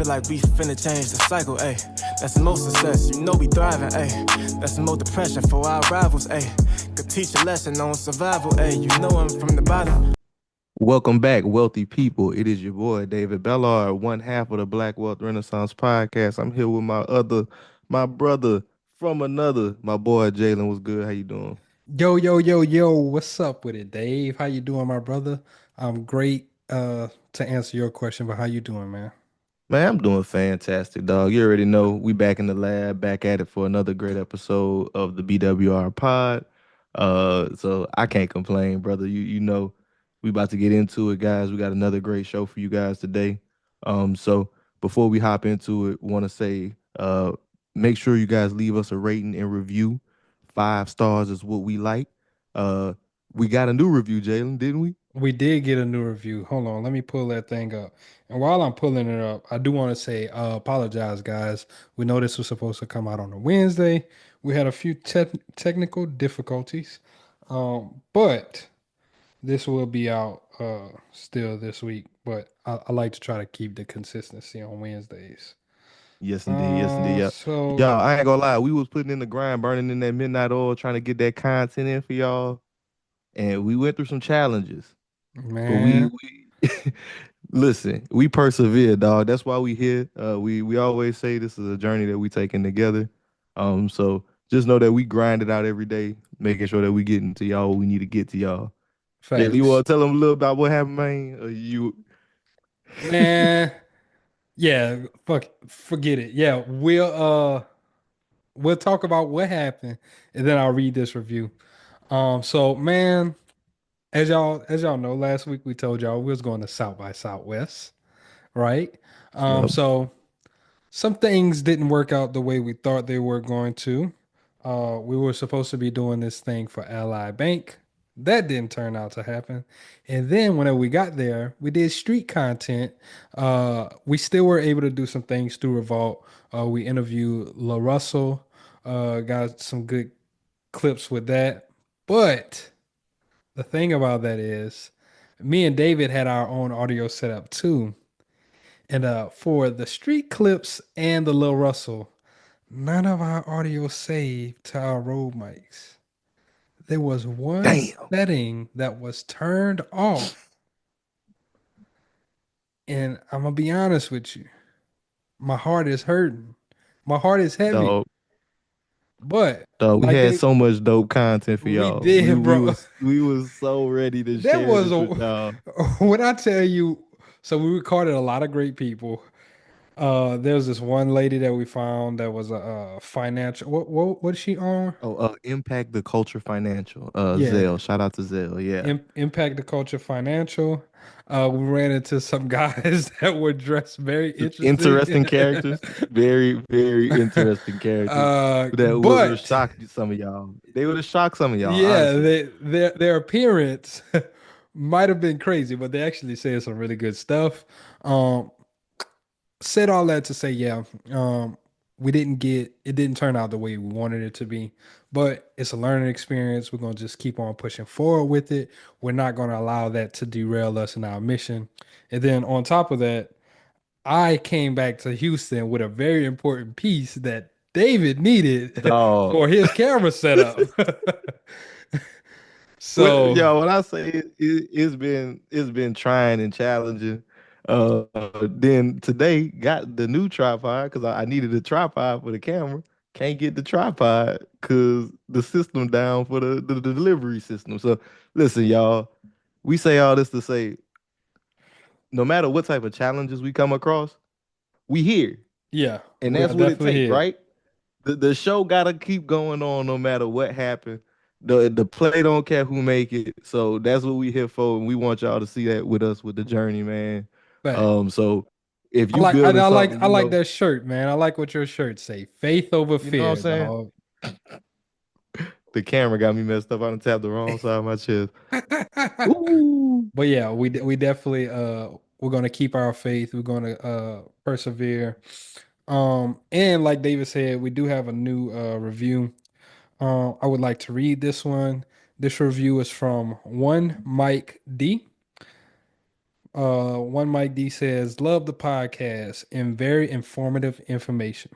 feel like we finna change the cycle, ayy. That's the most success, you know we thriving, ayy. That's the most depression for our rivals, ayy. Could teach a lesson on survival, ayy. You know I'm from the bottom. Welcome back, wealthy people. It is your boy David Bellard, one half of the Black Wealth Renaissance podcast. I'm here with my brother from another, my boy Jalen. What's good? How you doing? Yo, yo, yo, yo, what's up with it, Dave? How you doing, my brother? I'm great to answer your question, but how you doing, man? Man, I'm doing fantastic, dog. You already know we back in the lab, back at it for another great episode of the BWR pod. So I can't complain, brother. You know we about to get into it, guys. We got another great show for you guys today. So before we hop into it, want to say make sure you guys leave us a rating and review. 5 stars is what we like. Uh, we got a new review, Jalen, didn't we? We did get a new review. Hold on, let me pull that thing up. And while I'm pulling it up, I do want to say apologize, guys. We know this was supposed to come out on a Wednesday. We had a few technical difficulties, but this will be out still this week. But I like to try to keep the consistency on Wednesdays. Yes, indeed. Yes, indeed. Yeah. So Y'all, I ain't gonna lie. We was putting in the grind, burning in that midnight oil, trying to get that content in for y'all. And we went through some challenges. But we, man. we listen, we persevere, dog. That's why we here. We always say this is a journey that we taking together. So just know that we grind it out every day, making sure that we getting to y'all what we need to get to y'all. Jay, you Facts. wanna tell them a little about what happened, man? You Man, yeah, forget it. Yeah, we'll talk about what happened and then I'll read this review. So man, as y'all know, last week we told y'all we was going to South by Southwest, right? Yep. So some things didn't work out the way we thought they were going to. We were supposed to be doing this thing for Ally Bank. That didn't turn out to happen. And then whenever we got there, we did street content. We still were able to do some things through Revolt. We interviewed La Russell, got some good clips with that. But the thing about that is, me and David had our own audio setup too. And for the street clips and the Lil Russell, none of our audio saved to our Rode mics. There was one Damn. setting that was turned off. And I'm gonna be honest with you, my heart is hurting. My heart is heavy. Dog. But Dog, we like had they so much dope content for we y'all. We did, we bro. was we was so ready to That share was this a with y'all. when I tell you, so we recorded a lot of great people. There's this one lady that we found that was a financial. What is she on? Oh, Impact the Culture Financial. Yeah, Zelle. Shout out to Zelle. Yeah. Impact the Culture Financial. We ran into some guys that were dressed very interesting. Interesting characters. Very, very interesting characters that would have But shocked some of y'all. They would have shocked some of y'all, yeah, honestly. their appearance might have been crazy, but they actually said some really good stuff. Um, said all that to say, yeah, we didn't get it didn't turn out the way we wanted it to be, but it's a learning experience. We're gonna just keep on pushing forward with it. We're not gonna allow that to derail us in our mission. And then on top of that, I came back to Houston with a very important piece that David needed Dog. for his camera setup. What, So yo, when I say it's been trying and challenging. Then today got the new tripod because I needed a tripod for the camera. Can't get the tripod because the system down for the delivery system. So listen, y'all, we say all this to say no matter what type of challenges we come across, we here. yeah, And we that's are what it definitely take, here. right? The show gotta keep going on no matter what happened. The play don't care who make it. So that's what we here for, and we want y'all to see that with us with the journey, man. Facts. So if I you like I, building I like something, I like that shirt, man. I like what your shirt say. Faith over you know what I'm fear, saying? dog. The camera got me messed up. I done tapped the wrong side of my chest. Ooh. But yeah, we definitely we're gonna keep our faith. We're gonna persevere. And like David said, we do have a new review. I would like to read this one. This review is from one Mike D. One Mike D says, love the podcast and very informative information.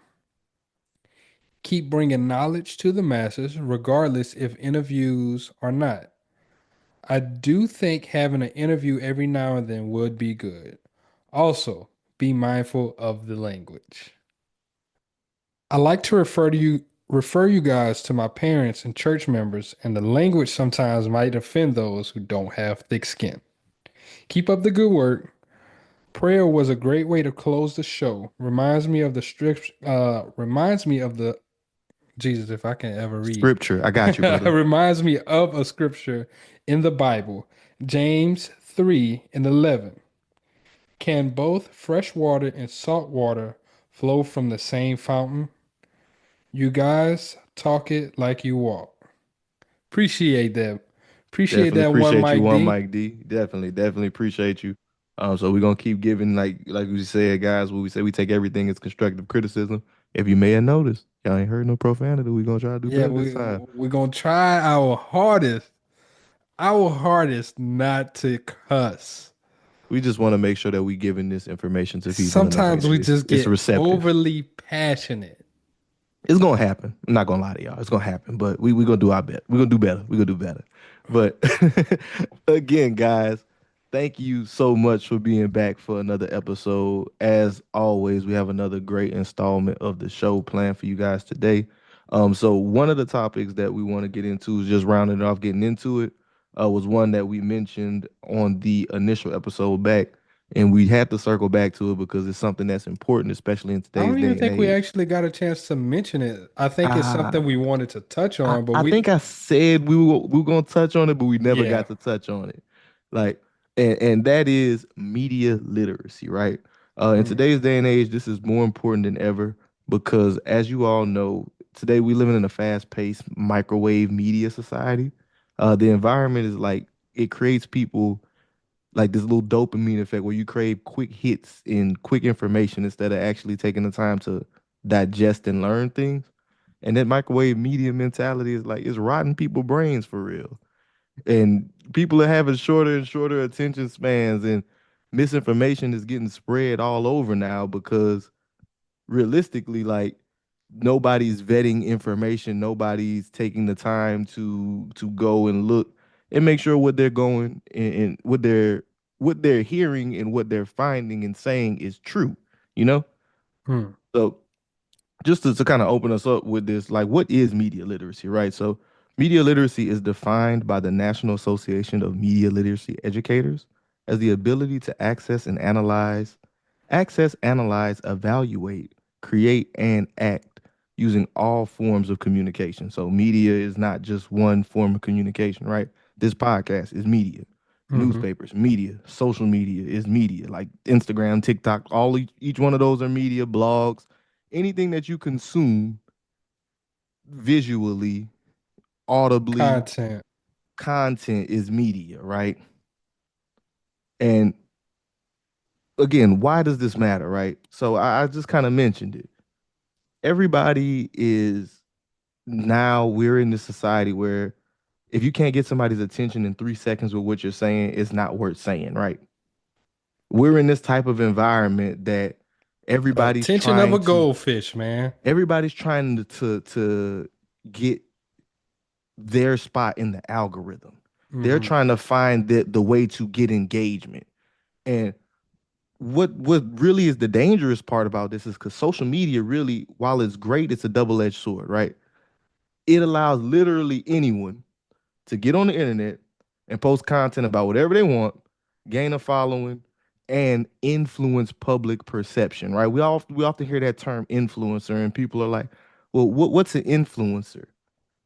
Keep bringing knowledge to the masses, regardless if interviews or not. I do think having an interview every now and then would be good. Also, be mindful of the language. I like to refer you guys to my parents and church members, and the language sometimes might offend those who don't have thick skin. Keep up the good work. Prayer was a great way to close the show. Reminds me of the Jesus, if I can ever read. Scripture. I got you, brother. Reminds me of a scripture in the Bible, James 3:11. Can both fresh water and salt water flow from the same fountain? You guys talk it like you walk. Appreciate that. Appreciate Definitely that one, appreciate you, Mike one D. Mike D. Definitely appreciate you. So we're gonna keep giving, like we said, guys. What we say, we take everything as constructive criticism. If you may have noticed, y'all ain't heard no profanity. We're gonna try to do Yeah, better this we time. we're gonna try our hardest not to cuss. We just want to make sure that we giving this information to people in a way Sometimes that we it's just it's get receptive. overly passionate. It's gonna happen. I'm not gonna lie to y'all. It's gonna happen, but we gonna do our best. We're gonna do better. We're gonna do better. But again, guys, thank you so much for being back for another episode. As always, we have another great installment of the show planned for you guys today. So one of the topics that we want to get into is just rounding it off, getting into it. Was one that we mentioned on the initial episode back, and we had to circle back to it because it's something that's important, especially in I today's don't even day and think we age. actually got a chance to mention it. I think it's something Ah, we wanted to touch I, on, but I think I said we were gonna touch on it, but we never yeah. got to touch on it. Like, and that is media literacy, right? In Mm. today's day and age, this is more important than ever because, as you all know, today we living in a fast-paced microwave media society. The environment is like it creates people like this little dopamine effect where you crave quick hits and quick information instead of actually taking the time to digest and learn things. And that microwave media mentality is like it's rotting people brains for real. And people are having shorter and shorter attention spans, and misinformation is getting spread all over now because realistically, like nobody's vetting information, nobody's taking the time to go and look and make sure what they're going and what they're hearing and what they're finding and saying is true, you know? Mm. So just to kind of open us up with this, like what is media literacy, right? So media literacy is defined by the National Association of Media Literacy Educators as the ability to analyze, evaluate, create, and act using all forms of communication. So media is not just one form of communication, right? This podcast is media. Mm-hmm. Newspapers, media, social media is media, like Instagram, TikTok, each one of those are media, blogs, anything that you consume visually, audibly, Content. content is media, right? And again, why does this matter, right? So I just kind of mentioned it. Everybody is now we're in this society where if you can't get somebody's attention in 3 seconds with what you're saying, it's not worth saying, right? We're in this type of environment that everybody's Attention of a trying to goldfish, man. everybody's trying to get their spot in the algorithm. They're Mm-hmm. trying to find the way to get engagement. And what really is the dangerous part about this is because social media really, while it's great, it's a double-edged sword, right? It allows literally anyone to get on the internet and post content about whatever they want, gain a following, and influence public perception, right? We often hear that term influencer, and people are like, well, what's an influencer?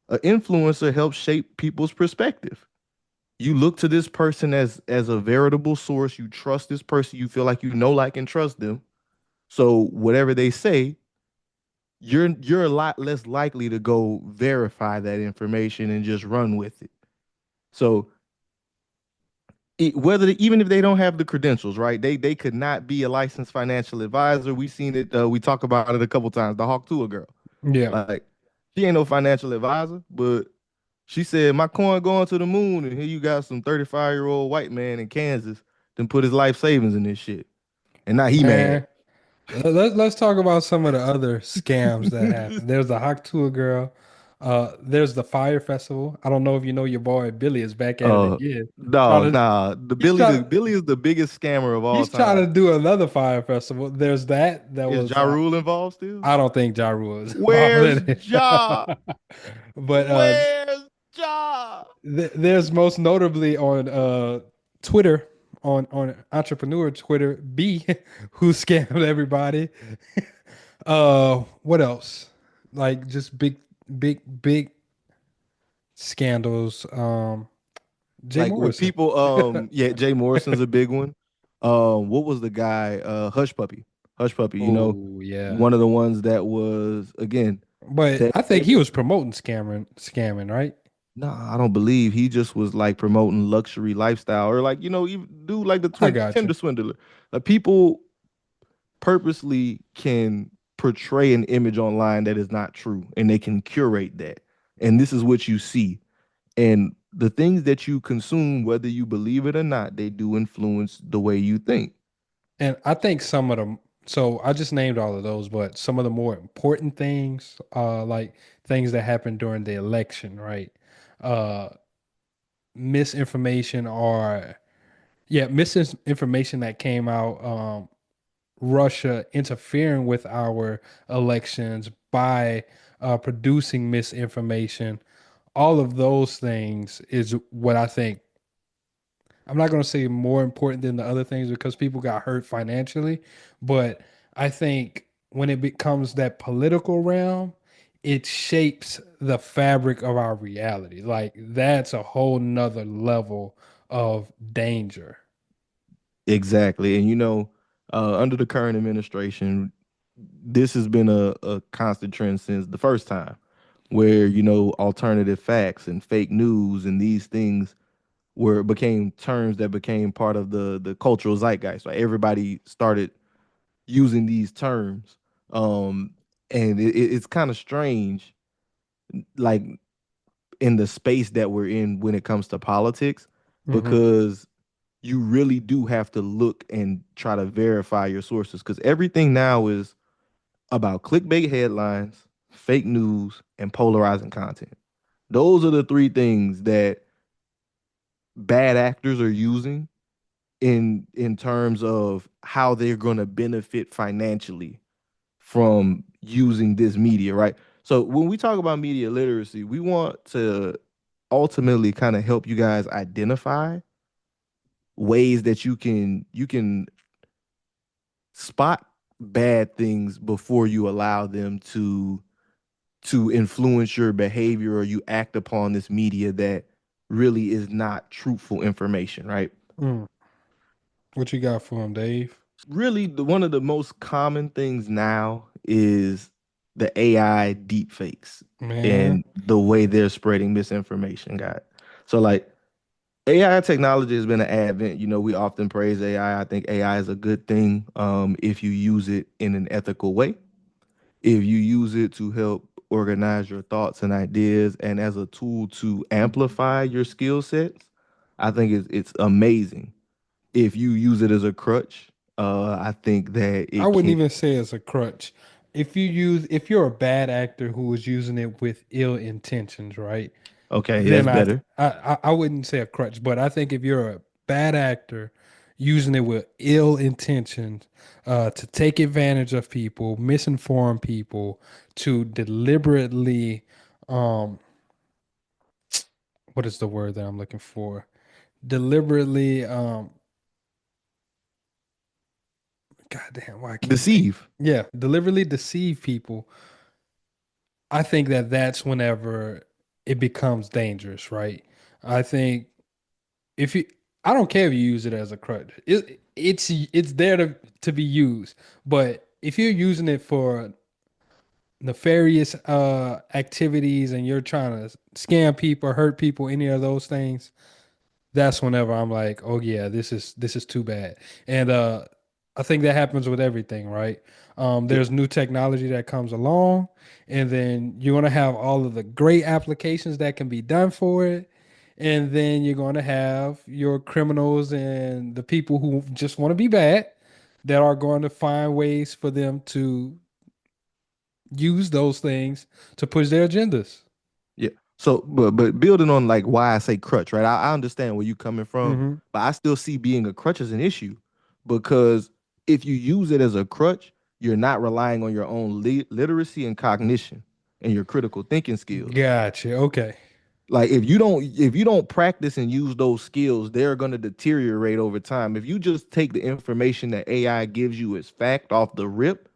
An influencer helps shape people's perspective. You look to this person as a veritable source. You trust this person. You feel like you know, like, and trust them. So whatever they say, you're a lot less likely to go verify that information and just run with it. So even if they don't have the credentials, right? They could not be a licensed financial advisor. We've seen it. We talk about it a couple times. The Hawk Tuah girl, Yeah. like she ain't no financial advisor, but she said my coin going to the moon, and here you got some 35-year-old white man in Kansas than put his life savings in this shit. And now he mad. Man, let's talk about some of the other scams that happen. There's the Hawk Tour girl. There's the Fire Festival. I don't know if you know your boy Billy is back at it Uh again. Trying dog, to nah. he's trying The to Billy is the biggest scammer of all he's trying to time. do another Fire Festival. There's that. That Is was Ja Rule involved still? I don't think Ja Rule is involved Where's in it. Ja? But Where's Ja? there's most notably on Twitter, on entrepreneur Twitter, B, who scammed everybody. What else? Like just big scandals. Jay Like with Morrison. people, yeah, Jay Morrison's a big one. What was the guy? Hush Puppy. Hush Puppy, you know, Oh yeah. one of the ones that was again But that I think he was promoting scamming, right? no, I don't believe he just was like promoting luxury lifestyle or like, you know, even do like the I twin got you. Tinder swindler. Like people purposely can portray an image online that is not true and they can curate that. And this is what you see. And the things that you consume, whether you believe it or not, they do influence the way you think. And I think some of them, so I just named all of those, but some of the more important things, like things that happened during the election, right? Uh, misinformation or, yeah, misinformation that came out, Russia interfering with our elections by producing misinformation. All of those things is what I think I'm not going to say more important than the other things because people got hurt financially, but I think when it becomes that political realm, it shapes the fabric of our reality. Like that's a whole nother level of danger. Exactly. And you know, under the current administration, this has been a constant trend since the first time, where, you know, alternative facts and fake news and these things were became terms that became part of the cultural zeitgeist. Like everybody started using these terms. Um, and it's kind of strange, like in the space that we're in when it comes to politics, Hmm. because you really do have to look and try to verify your sources because everything now is about clickbait headlines, fake news, and polarizing content. Those are the three things that bad actors are using in terms of how they're going to benefit financially from using this media, right? So when we talk about media literacy, we want to ultimately kind of help you guys identify ways that you can spot bad things before you allow them to influence your behavior or you act upon this media that really is not truthful information, right? Mm. What you got for him, Dave? Really, one of the most common things now is the AI deepfakes Man, and the way they're spreading misinformation, guys. So like AI technology has been an advent. You know, we often praise AI. I think AI is a good thing if you use it in an ethical way. If you use it to help organize your thoughts and ideas and as a tool to amplify your skill sets, I think it's amazing. If you use it as a crutch, I think that I it wouldn't can. even say it's a crutch. If you're a bad actor who is using it with ill intentions, right? Okay, Then that's better. I wouldn't say a crutch, but I think if you're a bad actor using it with ill intentions, to take advantage of people, misinform people, to deliberately, um, what is the word that I'm looking for? Deliberately, God damn, why I can't think. Deceive. Yeah, deliberately deceive people. I think that that's whenever it becomes dangerous, right? I think if you, I don't care if you use it as a crutch. It's there to be used, but if you're using it for nefarious activities and you're trying to scam people, hurt people, any of those things, that's whenever I'm like, oh yeah, this is too bad. And I think that happens with everything, right? Yeah. There's new technology that comes along, and then you're gonna have all of the great applications that can be done for it. And then you're going to have your criminals and the people who just want to be bad that are going to find ways for them to use those things to push their agendas. Yeah. So, but building on like why I say crutch, right? I understand where you coming from, Hmm. but I still see being a crutch as an issue because if you use it as a crutch, you're not relying on your own literacy and cognition and your critical thinking skills. Gotcha. Okay. Like if you don't practice and use those skills, they're going to deteriorate over time. If you just take the information that AI gives you as fact off the rip,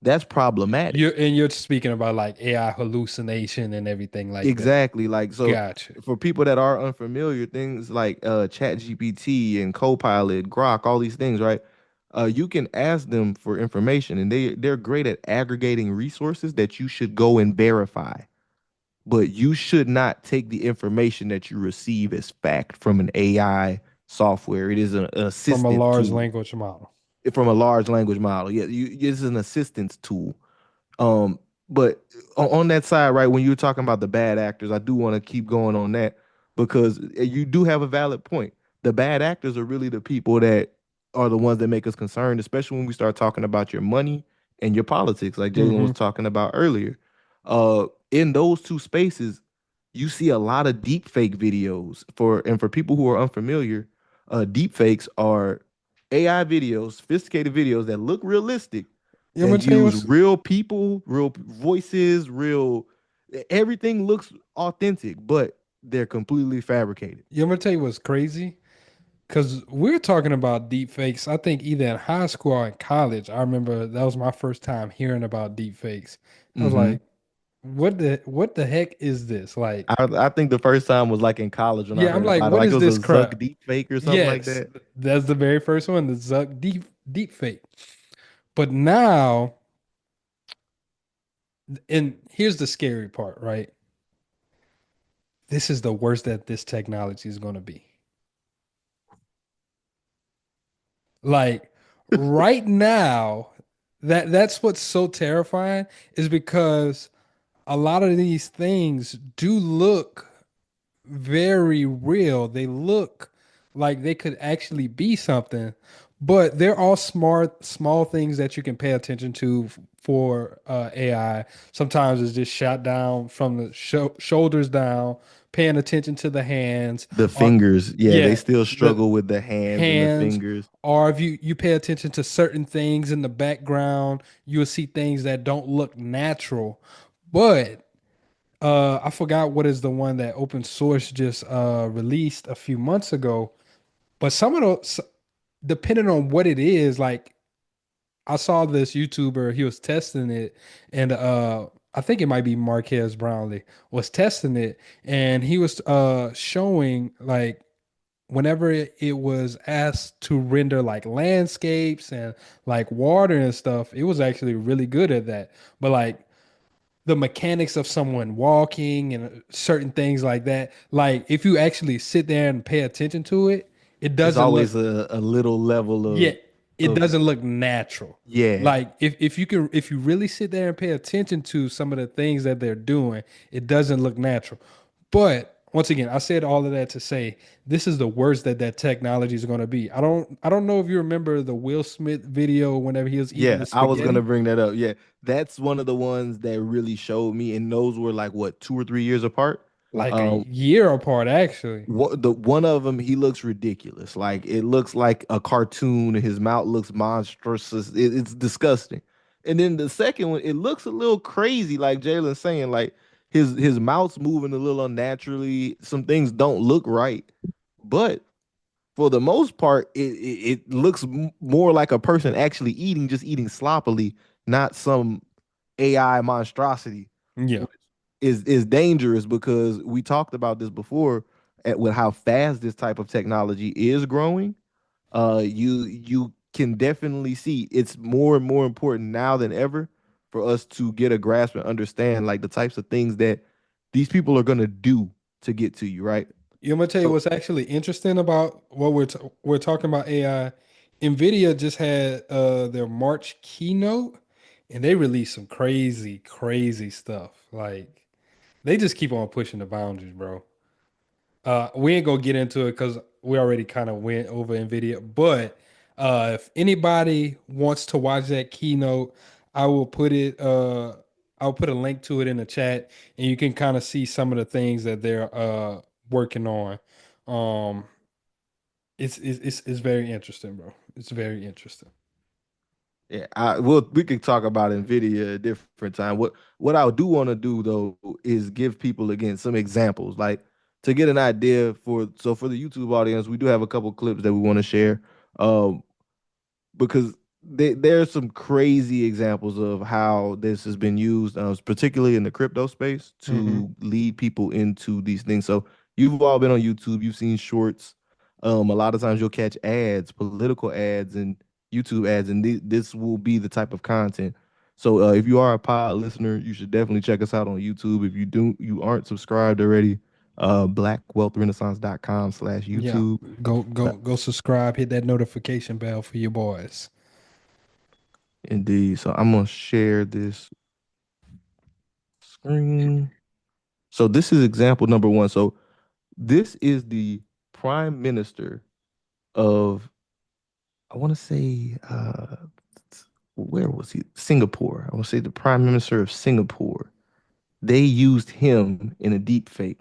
that's problematic. You're speaking about like AI hallucination and everything like that. Exactly. Like so Gotcha. for people that are unfamiliar, things like Chat GPT and Copilot, Grok, all these things, right? You can ask them for information and they're great at aggregating resources that you should go and verify. But you should not take the information that you receive as fact from an AI software. It is an From a assistant large tool language model. from a large language model. Yeah, it's an assistance tool. Um, but on that side, right, when you were talking about the bad actors, I do want to keep going on that because you do have a valid point. The bad actors are really the people that are the ones that make us concerned, especially when we start talking about your money and your politics, like Jalen was Hmm. talking about earlier. In those two spaces, you see a lot of deep fake videos for people who are unfamiliar, deep fakes are AI videos, sophisticated videos that look realistic I'm that gonna tell you use what's real people, real voices, real everything looks authentic, but they're completely fabricated. I'm gonna tell you what's crazy. Because we're talking about deep fakes, I think either in high school or in college. I remember that was my first time hearing about deep fakes. I was Hmm. like, what the heck is this? Like, I think the first time was like in college when I yeah, I'm heard like, about it. what Like it is was a this Zuck crap? deep fake or something like Yes, that. that's the very first one, the Zuck deep fake. But now, and here's the scary part, right? This is the worst that this technology is going to be. Like right now, that's what's so terrifying is because a lot of these things do look very real. They look like they could actually be something, but they're all small things that you can pay attention to for AI. Sometimes it's just shot down from the shoulders down, paying attention to the hands. The Or fingers, yeah, they yeah, still the struggle with the hands and the hands. fingers. Or if you pay attention to certain things in the background, you'll see things that don't look natural. But I forgot what is the one that open source just released a few months ago. But some of those, depending on what it is, like I saw this YouTuber, he was testing it, and I think it might be Marquez Brownlee was testing it, and he was showing like whenever it was asked to render like landscapes and like water and stuff, it was actually really good at that. But like the mechanics of someone walking and certain things like that. Like if you actually sit there and pay attention to it, it It's doesn't look always a little level yeah, it of doesn't look natural. yeah. Like if you really sit there and pay attention to some of the things that they're doing, it doesn't look natural. But once again, I said all of that to say this is the worst that technology is going to be. I don't know if you remember the Will Smith video whenever he was eating Yeah, the I was gonna spaghetti. bring that up. Yeah, that's one of the ones that really showed me, and those were like what 2 or 3 years apart. Like a Um, year apart, actually. one of them he looks ridiculous. Like it looks like a cartoon. His mouth looks monstrous. It's disgusting. And then the second one, it looks a little crazy, like Jalen's saying. Like his mouth's moving a little unnaturally. Some things don't look right, but for the most part, it looks more like a person actually eating, just eating sloppily, not some AI monstrosity, Yeah. which is dangerous because we talked about this before with how fast this type of technology is growing. You can definitely see it's more and more important now than ever for us to get a grasp and understand like the types of things that these people are gonna do to get to you, right? I'm gonna tell you So what's actually interesting about what we're talking about AI. Nvidia just had their March keynote, and they released some crazy stuff. Like they just keep on pushing the boundaries, bro. We ain't gonna get into it because we already kind of went over NVIDIA. But if anybody wants to watch that keynote, I will put it. I'll put a link to it in the chat, and you can kind of see some of the things that they're working on. Um, it's very interesting, bro. It's very interesting. Yeah, we could talk about Nvidia a different time. What I do want to do though is give people again some examples, like to get an idea for the YouTube audience, we do have a couple clips that we want to share. Um, because there's some crazy examples of how this has been used, particularly in the crypto space, Hmm. to lead people into these things. So you've all been on YouTube, you've seen shorts. A lot of times you'll catch ads, political ads, and YouTube ads, and this will be the type of content. So if you are a pod listener, you should definitely check us out on YouTube. If you aren't subscribed already, Yeah, blackwealthrenaissance.com/YouTube. go subscribe, hit that notification bell for your boys. Indeed. So I'm gonna share this screen. So this is example number one. So this is the prime minister of, I want to say, where was he? Singapore. I want to say the prime minister of Singapore. They used him in a deep fake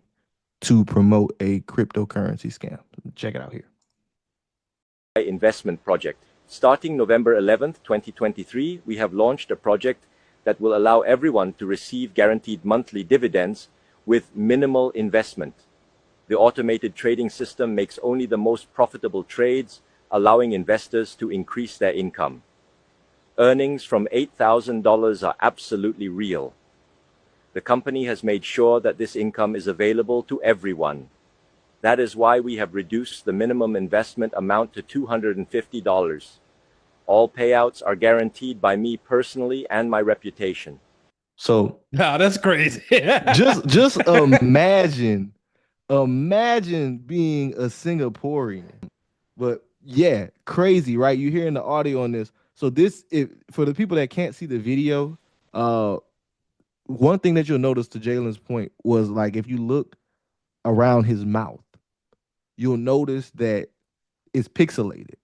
to promote a cryptocurrency scam. Check it out here. Investment project. Starting November 11th, 2023, we have launched a project that will allow everyone to receive guaranteed monthly dividends with minimal investment. The automated trading system makes only the most profitable trades, allowing investors to increase their income. Earnings from $8,000 are absolutely real. The company has made sure that this income is available to everyone. That is why we have reduced the minimum investment amount to $250. All payouts are guaranteed by me personally and my reputation. So Nah, that's crazy. just imagine being a Singaporean. But yeah, crazy, right? You're hearing the audio on this. So this, if for the people that can't see the video, uh, one thing that you'll notice to Jalen's point was like if you look around his mouth, you'll notice that it's pixelated.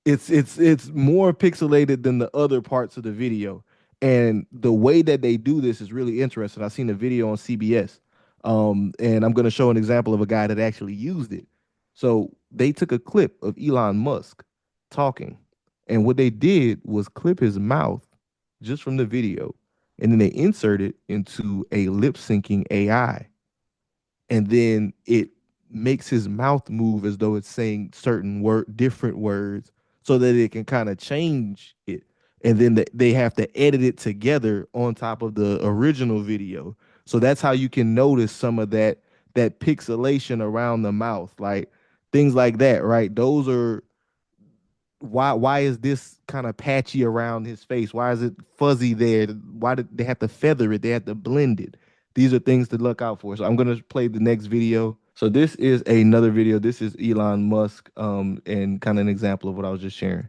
It's more pixelated than the other parts of the video, and the way that they do this is really interesting. I've seen a video on CBS, and I'm going to show an example of a guy that actually used it. So they took a clip of Elon Musk talking, and what they did was clip his mouth just from the video, and then they insert it into a lip syncing AI, and then it makes his mouth move as though it's saying different words, so that it can kind of change it, and then they have to edit it together on top of the original video. So that's how you can notice some of that pixelation around the mouth, like things like that, right? Those are why is this kind of patchy around his face? Why is it fuzzy there? Why did they have to feather it? They had to blend it. These are things to look out for. So I'm gonna play the next video. So this is another video. This is Elon Musk, and kind of an example of what I was just sharing.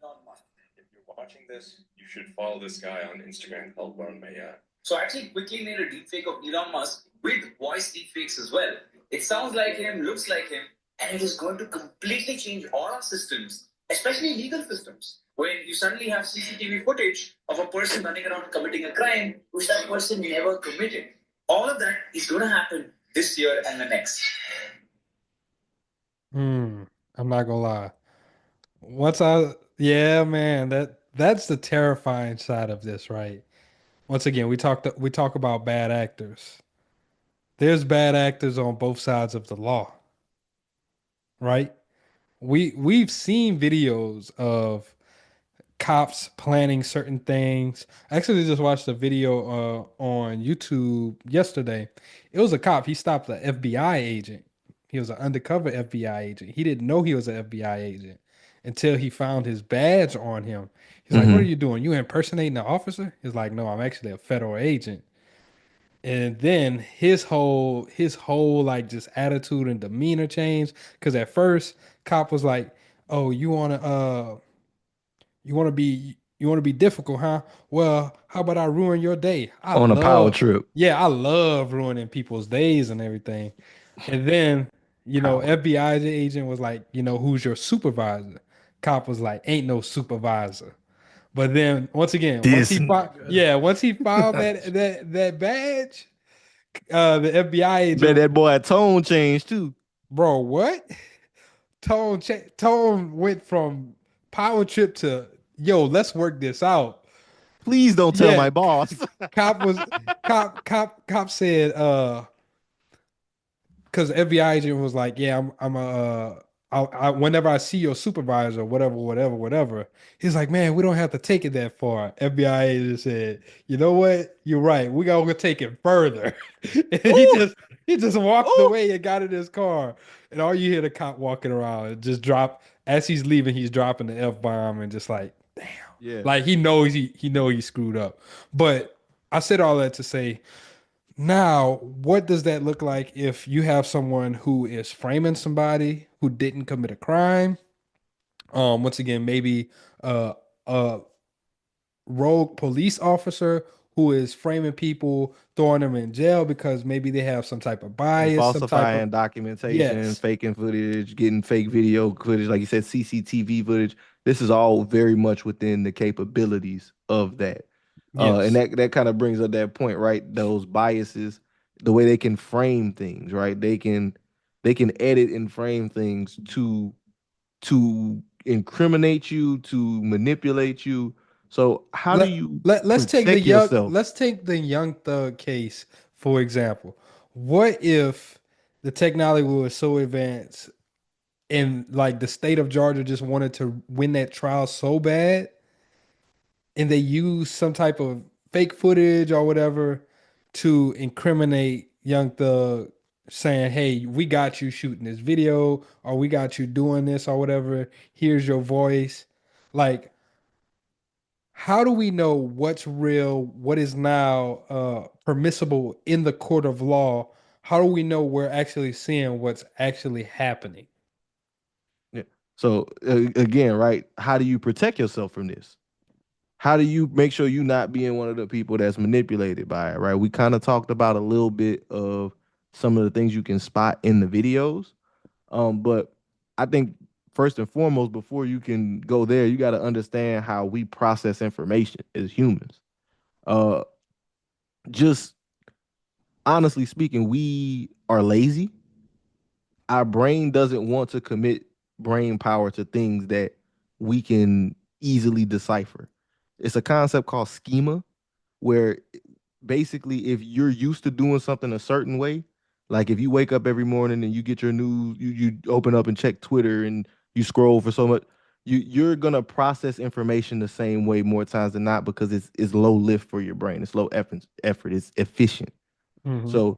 Elon Musk. If you're watching this, you should follow this guy on Instagram called Varun Maya. So I actually quickly made a deepfake of Elon Musk with voice deepfakes as well. It sounds like him, looks like him, and it is going to completely change all our systems, especially legal systems. When you suddenly have CCTV footage of a person running around committing a crime which that person never committed. All of that is going to happen this year and the next. I'm not gonna lie. Yeah, man, that's the terrifying side of this, right? Once again, we talk about bad actors. There's bad actors on both sides of the law, right? We've seen videos of cops planning certain things. I actually just watched a video on YouTube yesterday. It was a cop. He stopped an FBI agent. He was an undercover FBI agent. He didn't know he was an FBI agent until he found his badge on him. He's like, "What are Mm-hmm. you doing? You impersonating an officer?" He's like, "No, I'm actually a federal agent." And then his whole like just attitude and demeanor changed. Cause at first, cop was like, "Oh, you wanna be You want to be difficult, huh? Well, how about I ruin your day? On a power trip. Yeah, I love ruining people's days and everything. And then, Power. FBI agent was like, who's your supervisor? Cop was like, ain't no supervisor. But then once again, This nigga. once he filed that badge, the FBI Bet agent, that boy tone changed too. bro, what? Tone went from power trip to yo, let's work this out. Please don't tell Yeah, my boss. cop was cop said because the FBI agent was like, yeah, I'm a whenever I see your supervisor, whatever, he's like, man, we don't have to take it that far. FBI agent said, you know what, you're right, we gotta take it further. And Ooh, he just walked ooh. away and got in his car, and all you hear the cop walking around and just drop as he's leaving, he's dropping the F-bomb and just like, damn, Yeah. like he knows he screwed up. But I said all that to say, now, what does that look like if you have someone who is framing somebody who didn't commit a crime? Once again, maybe a rogue police officer who is framing people, throwing them in jail because maybe they have some type of And bias, some type of falsifying documentation, yes, faking footage, getting fake video footage, like you said, CCTV footage. This is all very much within the capabilities of that. And yes. that kind of brings up that point, right? Those biases, the way they can frame things, right? They can edit and frame things to incriminate you, to manipulate you. So how do Let, you let's protect yourself? take the young thug case for example. What if the technology was so advanced and like the state of Georgia just wanted to win that trial so bad, and they used some type of fake footage or whatever to incriminate Young Thug, saying, "Hey, we got you shooting this video, or we got you doing this, or whatever. Here's your voice." Like, how do we know what's real, what is now permissible in the court of law? How do we know we're actually seeing what's actually happening? Yeah. So again, right? How do you protect yourself from this? How do you make sure you're not being one of the people that's manipulated by it, right? We kind of talked about a little bit of some of the things you can spot in the videos. But I think first and foremost, before you can go there, you got to understand how we process information as humans. Uh, just honestly speaking, we are lazy. Our brain doesn't want to commit brain power to things that we can easily decipher. It's a concept called schema, where basically if you're used to doing something a certain way, like if you wake up every morning and you get your news, you open up and check Twitter and you scroll for so much, you're gonna process information the same way more times than not because it's low lift for your brain. It's low effort. It's efficient. Mhm. So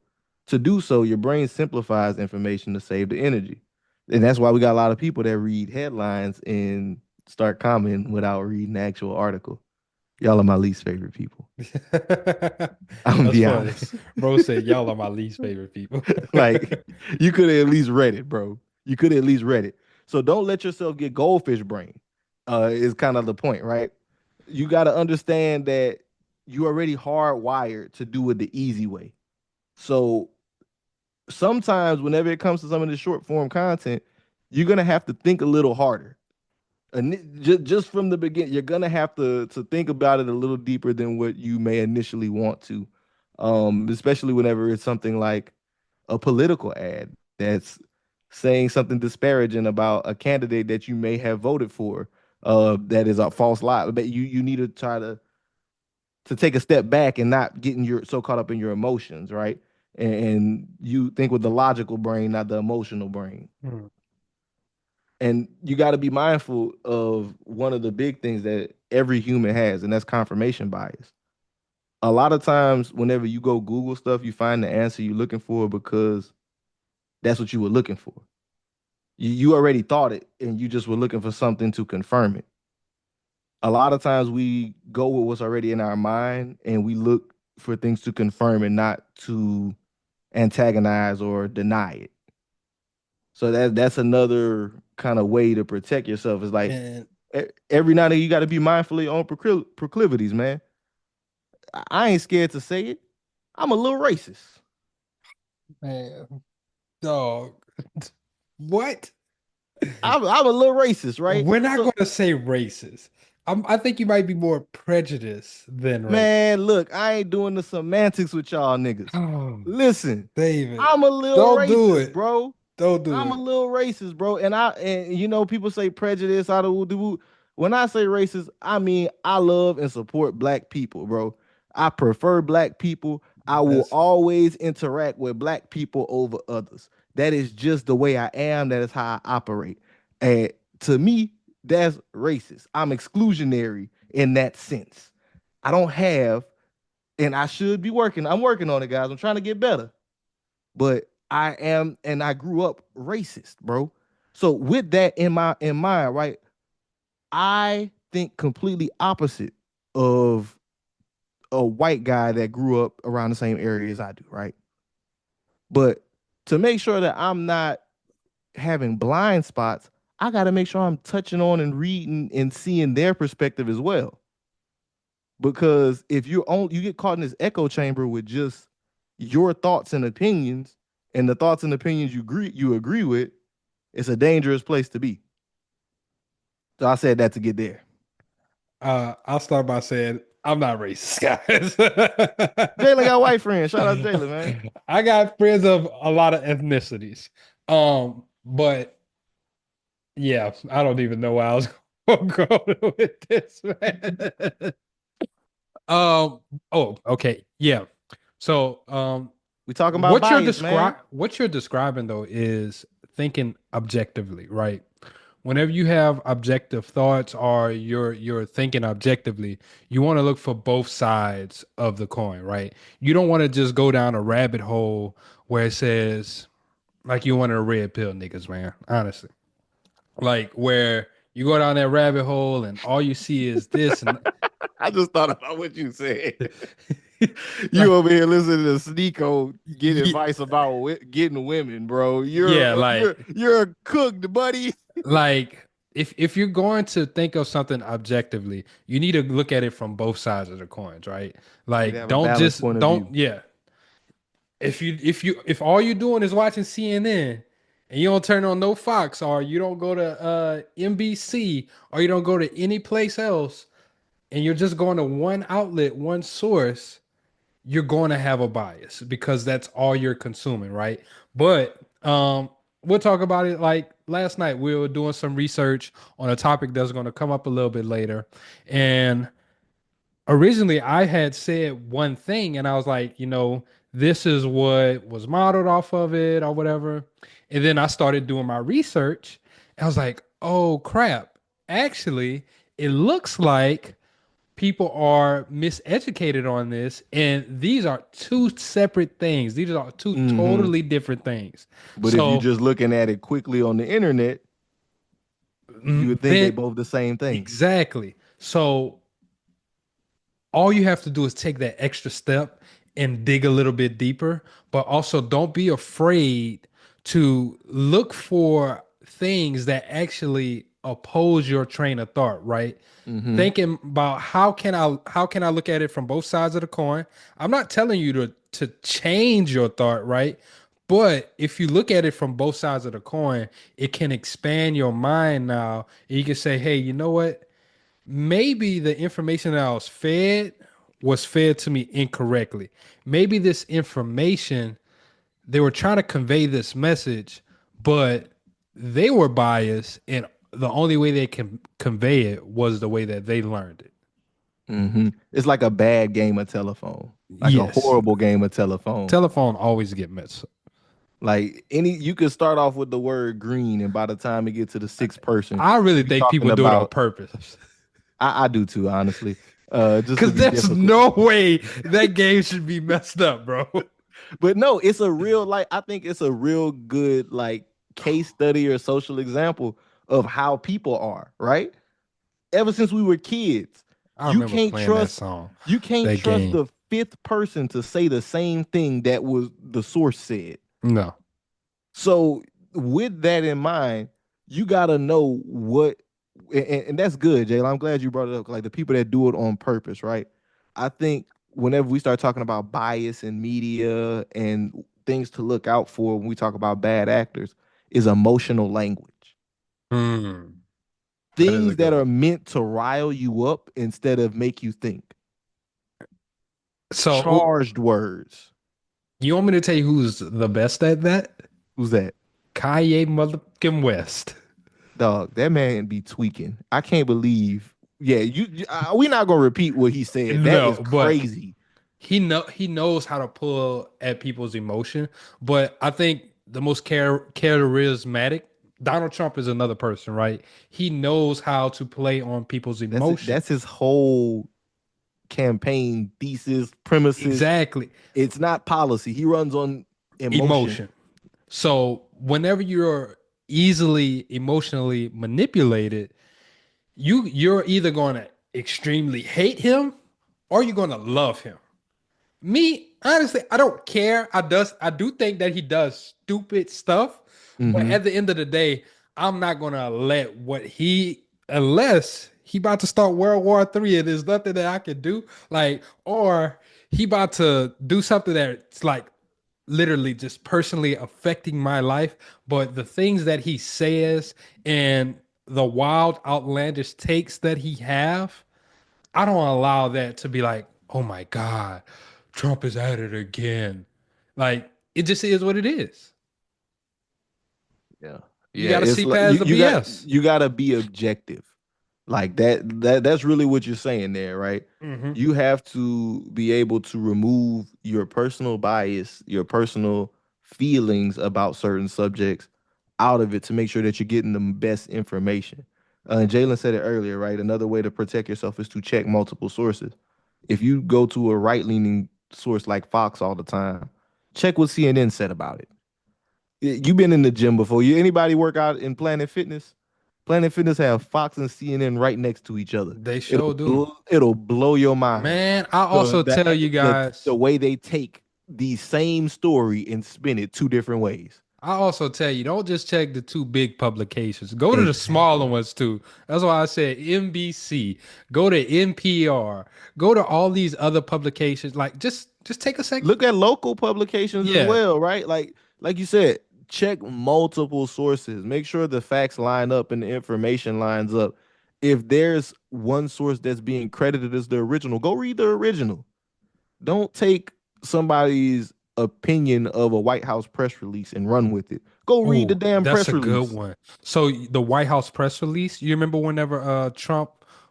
to do so, your brain simplifies information to save the energy. And that's why we got a lot of people that read headlines and start commenting without reading the actual article. Y'all are my least favorite people. I'm gonna That's be funny. honest. Bro said, y'all are my least favorite people. Like you could have at least read it, bro. You could have at least read it. So don't let yourself get goldfish brain. Is kind of the point, right? You got to understand that you're already hardwired to do it the easy way. So sometimes whenever it comes to some of the short form content, you're gonna have to think a little harder. And just from the beginning, you're gonna have to think about it a little deeper than what you may initially want to. Especially whenever it's something like a political ad that's saying something disparaging about a candidate that you may have voted for, that is a false lie. But you need to try to take a step back and not getting your so caught up in your emotions, right? And you think with the logical brain, not the emotional brain. Hmm. And you got to be mindful of one of the big things that every human has, and that's confirmation bias. A lot of times, whenever you go Google stuff, you find the answer you're looking for because that's what you were looking for. You already thought it, and you just were looking for something to confirm it. A lot of times, we go with what's already in our mind, and we look for things to confirm and not to antagonize or deny it. So that's another kind of way to protect yourself. Is like And Every now and then you got to be mindful of your own proclivities, man. I ain't scared to say it. I'm a little racist. Man, dog. What? I'm a little racist, right? We're not So, going to say racist. I think you might be more prejudiced than racist. man, look, I ain't doing the semantics with y'all niggas. Oh, Listen, David, I'm a little don't do racist, it. bro. Don't do I'm a it. little racist, bro. And you know, people say prejudice out of woo. When I say racist, I mean I love and support black people, bro. I prefer black people. I will That's always interact with black people over others. That is just the way I am. That is how I operate. And to me, that's racist. I'm exclusionary in that sense. I don't have, and I should be working. I'm working on it, guys. I'm trying to get better, but I am, and I grew up racist, bro. So with that in mind, right? I think completely opposite of a white guy that grew up around the same area as I do, right? But to make sure that I'm not having blind spots, I got to make sure I'm touching on and reading and seeing their perspective as well. Because if you get caught in this echo chamber with just your thoughts and opinions, and the thoughts and opinions you agree with, it's a dangerous place to be. So I said that to get there. I'll start by saying I'm not racist, guys. Jalen got white friends. Shout out Jalen, man. I got friends of a lot of ethnicities. But yeah, I don't even know where I was going to go with this, man. Oh, okay. Yeah. So, We talking about bias, man. what you're describing though is thinking objectively, right? Whenever you have objective thoughts or you're thinking objectively, you want to look for both sides of the coin, right? You don't want to just go down a rabbit hole where it says like you want a red pill niggas, man. Honestly. Like where you go down that rabbit hole and all you see is this and I just thought about what you said. You like over here listening to Sneeko get ye- advice about getting women, bro. yeah, You're cooked, buddy. like if you're going to think of something objectively, you need to look at it from both sides of the coins, right? You need to Like have a balanced point of view. yeah. If all you're doing is watching CNN and you don't turn on no Fox or you don't go to NBC or you don't go to any place else and you're just going to one outlet, one source, you're going to have a bias because that's all you're consuming, right? But we'll talk about it. Like last night we were doing some research on a topic that's going to come up a little bit later, and originally I had said one thing and I was like, this is what was modeled off of it or whatever. And then I started doing my research. I was like, oh crap. Actually, it looks like people are miseducated on this. And these are two separate things. These are two Mhm. totally different things. But if you're So just looking at it quickly on the internet, you would think they then both the same thing. exactly. So all you have to do is take that extra step and dig a little bit deeper, but also don't be afraid to look for things that actually oppose your train of thought, right? Mm-hmm. Thinking about how can I look at it from both sides of the coin. I'm not telling you to change your thought, right? But if you look at it from both sides of the coin, it can expand your mind now. And you can say, hey, you know what? Maybe the information that I was fed to me incorrectly. Maybe this information, they were trying to convey this message, but they were biased, and the only way they can convey it was the way that they learned it. Mm-hmm. It's like a bad game of telephone, like a Yes. horrible game of telephone. Telephone always get messed up. Like you could start off with the word green, and by the time it get to the sixth person, I really you think talking people do it on about. purpose. I do too, honestly. Just to Because be there's difficult. no way that game should be messed up, bro. But no, it's a real I think it's a real good case study or social example of how people are, right? Ever since we were kids, I you remember can't playing that trust song, you can't that trust game. the fifth person to say the same thing that was the source said. No. So with that in mind, you gotta know and that's good, Jayla. I'm glad you brought it up. Like the people that do it on purpose, right? I think whenever we start talking about bias in media and things to look out for when we talk about bad actors, is emotional language. Hmm. That is a Things good that are one. meant to rile you up instead of make you think. So Charged words. you want me to tell you who's the best at that? Who's that? Kanye motherfucking West. Dog, that man be tweaking. I can't believe. Yeah, we not gonna repeat what he said. That No, is but crazy. he knows how to pull at people's emotion. But I think the most charismatic Donald Trump is another person, right? He knows how to play on people's That's it. emotion. That's his whole campaign thesis, premises. Exactly. It's not policy. He runs on emotion. Emotion. So whenever you're easily emotionally manipulated, you're either going to extremely hate him or you're going to love him. Me, honestly, I don't care. I do think that he does stupid stuff, but Hmm. at the end of the day, I'm not gonna let what he unless he about to start World War III and there's nothing that I can do, like, or he about to do something that's like literally just personally affecting my life. But the things that he says and the wild, outlandish takes that he have, I don't allow that to be like, oh my God, Trump is at it again. Like it just is what it is. Yeah. You Yeah. got to It's see like past the BS. you gotta be objective. Like that's really what you're saying there, right? Hmm. You have to be able to remove your personal bias, your personal feelings about certain subjects out of it to make sure that you're getting the best information. And Jalen said it earlier, right? Another way to protect yourself is to check multiple sources. If you go to a right-leaning source like Fox all the time, check what CNN said about it. You've been in the gym before. You anybody work out in Planet Fitness? Planet Fitness have Fox and CNN right next to each other. They sure do. It'll blow your mind. Man, I The also the tell you the guys, way they take the same story and spin it two different ways. I also tell you, don't just check the two big publications. Go to the smaller Exactly. ones too. That's why I said NBC. Go to NPR. Go to all these other publications. Like just take a second. Look at local publications as Yeah. well, right? Like you said, check multiple sources. Make sure the facts line up and the information lines up. If there's one source that's being credited as the original, go read the original. Don't take somebody's opinion of a White House press release and run with it. Go read the Oh, damn that's press a good release. one. So the White House press release, you remember whenever Trump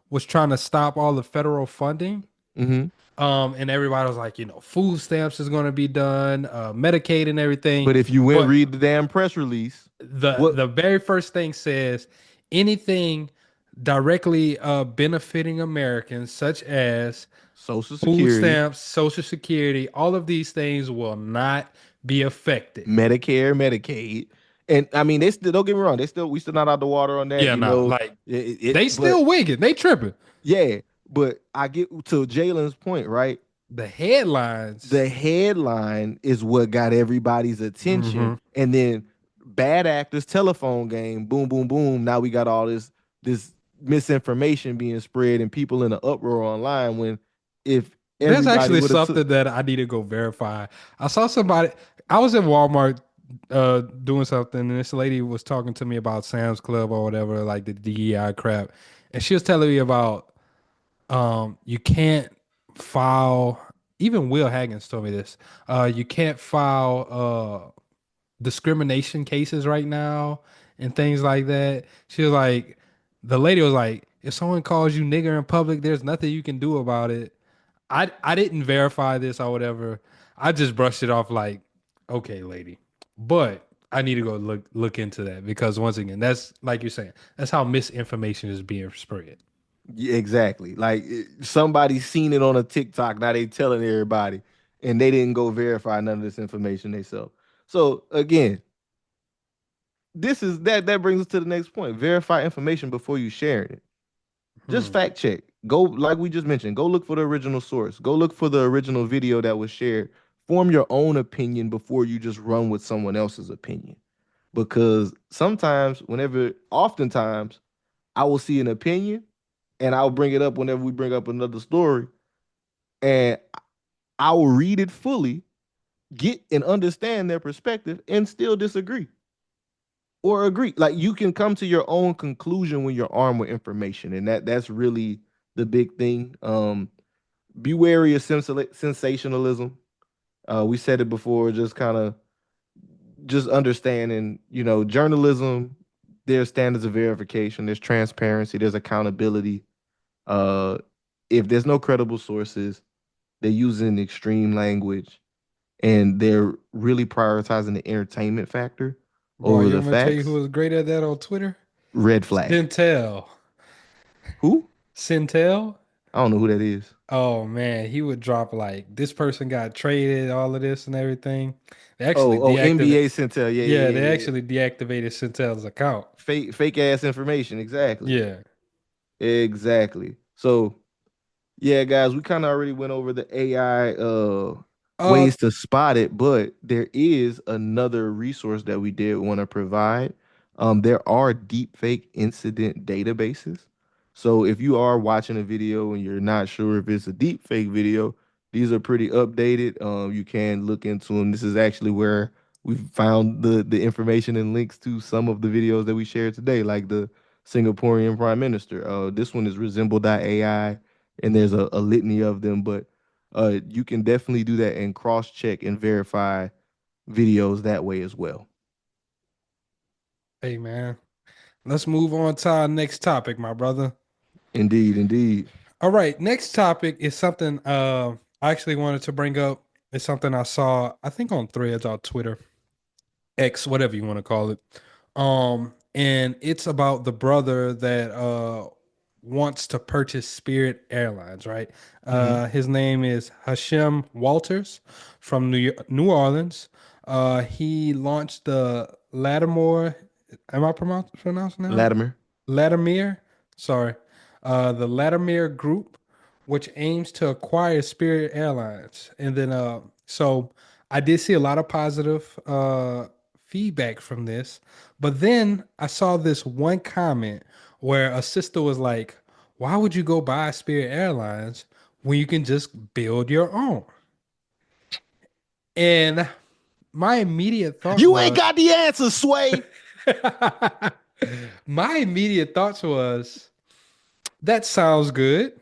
was trying to stop all the federal funding? Hmm. And everybody was like, food stamps is going to be done, Medicaid and everything. But if you went But read the damn press release, the what the very first thing says anything directly benefiting Americans, such as Social food Security, stamps, Social Security, all of these things will not be affected. Medicare, Medicaid, and I mean they still don't get me wrong, we still not out the water on that, Yeah, no, like they but still wigging, they tripping. yeah, but I get to Jalen's point, right? The headlines. The headline is what got everybody's attention, Mhm. and then bad actors telephone game, boom, boom, boom. Now we got all this misinformation being spread and people in an uproar online. When if There's everybody actually would have took something that I need to go verify. I saw somebody. I was in Walmart doing something, and this lady was talking to me about Sam's Club or whatever, like the DEI crap, and she was telling me about you can't file. Even Will Haggins told me this. You can't file discrimination cases right now and things like that. She was like, the lady was like, if someone calls you nigger in public, there's nothing you can do about it. I didn't verify this or whatever. I just brushed it off like, okay, lady. But I need to go look into that because once again, that's like you're saying, that's how misinformation is being spread. Yeah, exactly. Like somebody seen it on a TikTok. Now they telling everybody, and they didn't go verify none of this information themselves. So again, this is that brings us to the next point. Verify information before you sharing it. Just Hmm. fact check. Go like we just mentioned. Go look for the original source. Go look for the original video that was shared. Form your own opinion before you just run with someone else's opinion. Because oftentimes, I will see an opinion and I'll bring it up whenever we bring up another story, and I will read it fully, get and understand their perspective, and still disagree or agree. Like you can come to your own conclusion when you're armed with information, and that's really the big thing. Be wary of sensationalism. We said it before, just kind of just understanding, journalism, there's standards of verification, there's transparency, there's accountability. Uh, if there's no credible sources, they're using extreme language and they're really prioritizing the entertainment factor Boy, over you the want me to tell you who facts. was great at that on Twitter? Red flag. Sintel. Who? Sintel? I don't know who that is. Oh man, he would drop like this person got traded, all of this and everything. They actually deactivated. NBA Centel. Yeah, Yeah, yeah, they yeah, yeah. actually deactivated Sintel's account. Fake ass information. Exactly. Yeah. Exactly. So yeah, guys, we kind of already went over the AI Uh, ways to spot it, but there is another resource that we did want to provide. There are deepfake incident databases. So if you are watching a video and you're not sure if it's a deepfake video, these are pretty updated. You can look into them. This is actually where we found the information and links to some of the videos that we shared today, like the Singaporean Prime Minister. This one is resemble.ai, and there's a litany of them, but you can definitely do that and cross check and verify videos that way as well. hey man, let's move on to our next topic, my brother. Indeed, indeed. All right, next topic is something I actually wanted to bring up. It's something I saw, I think on Threads on Twitter, X, whatever you want to call it. And it's about the brother that wants to purchase Spirit Airlines, right? His name is Hashem Walters from New Orleans. He launched the Lattimore. Am I pronouncing that? Latimer. Latimer, sorry, the Latimer Group, which aims to acquire Spirit Airlines. And then, so I did see a lot of positive feedback from this, but then I saw this one comment where a sister was like, "Why would you go buy Spirit Airlines when you can just build your own?" And my immediate thought You ain't was, got the answer, Sway. my immediate thoughts was, that sounds good.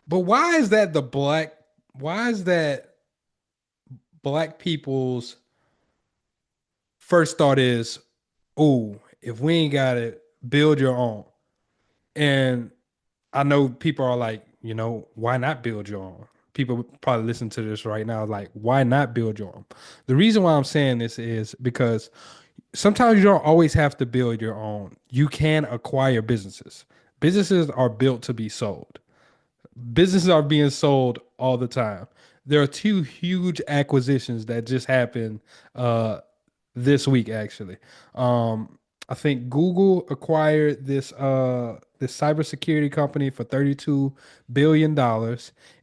But why is that black people's first thought is, oh, if we ain't got it, build your own. And I know people are like, why not build your own? People probably listen to this right now, like, why not build your own? The reason why I'm saying this is because sometimes you don't always have to build your own. You can acquire businesses. Businesses are built to be sold. Businesses are being sold all the time. There are two huge acquisitions that just happened this week, actually. I think Google acquired this cybersecurity company for $32 billion,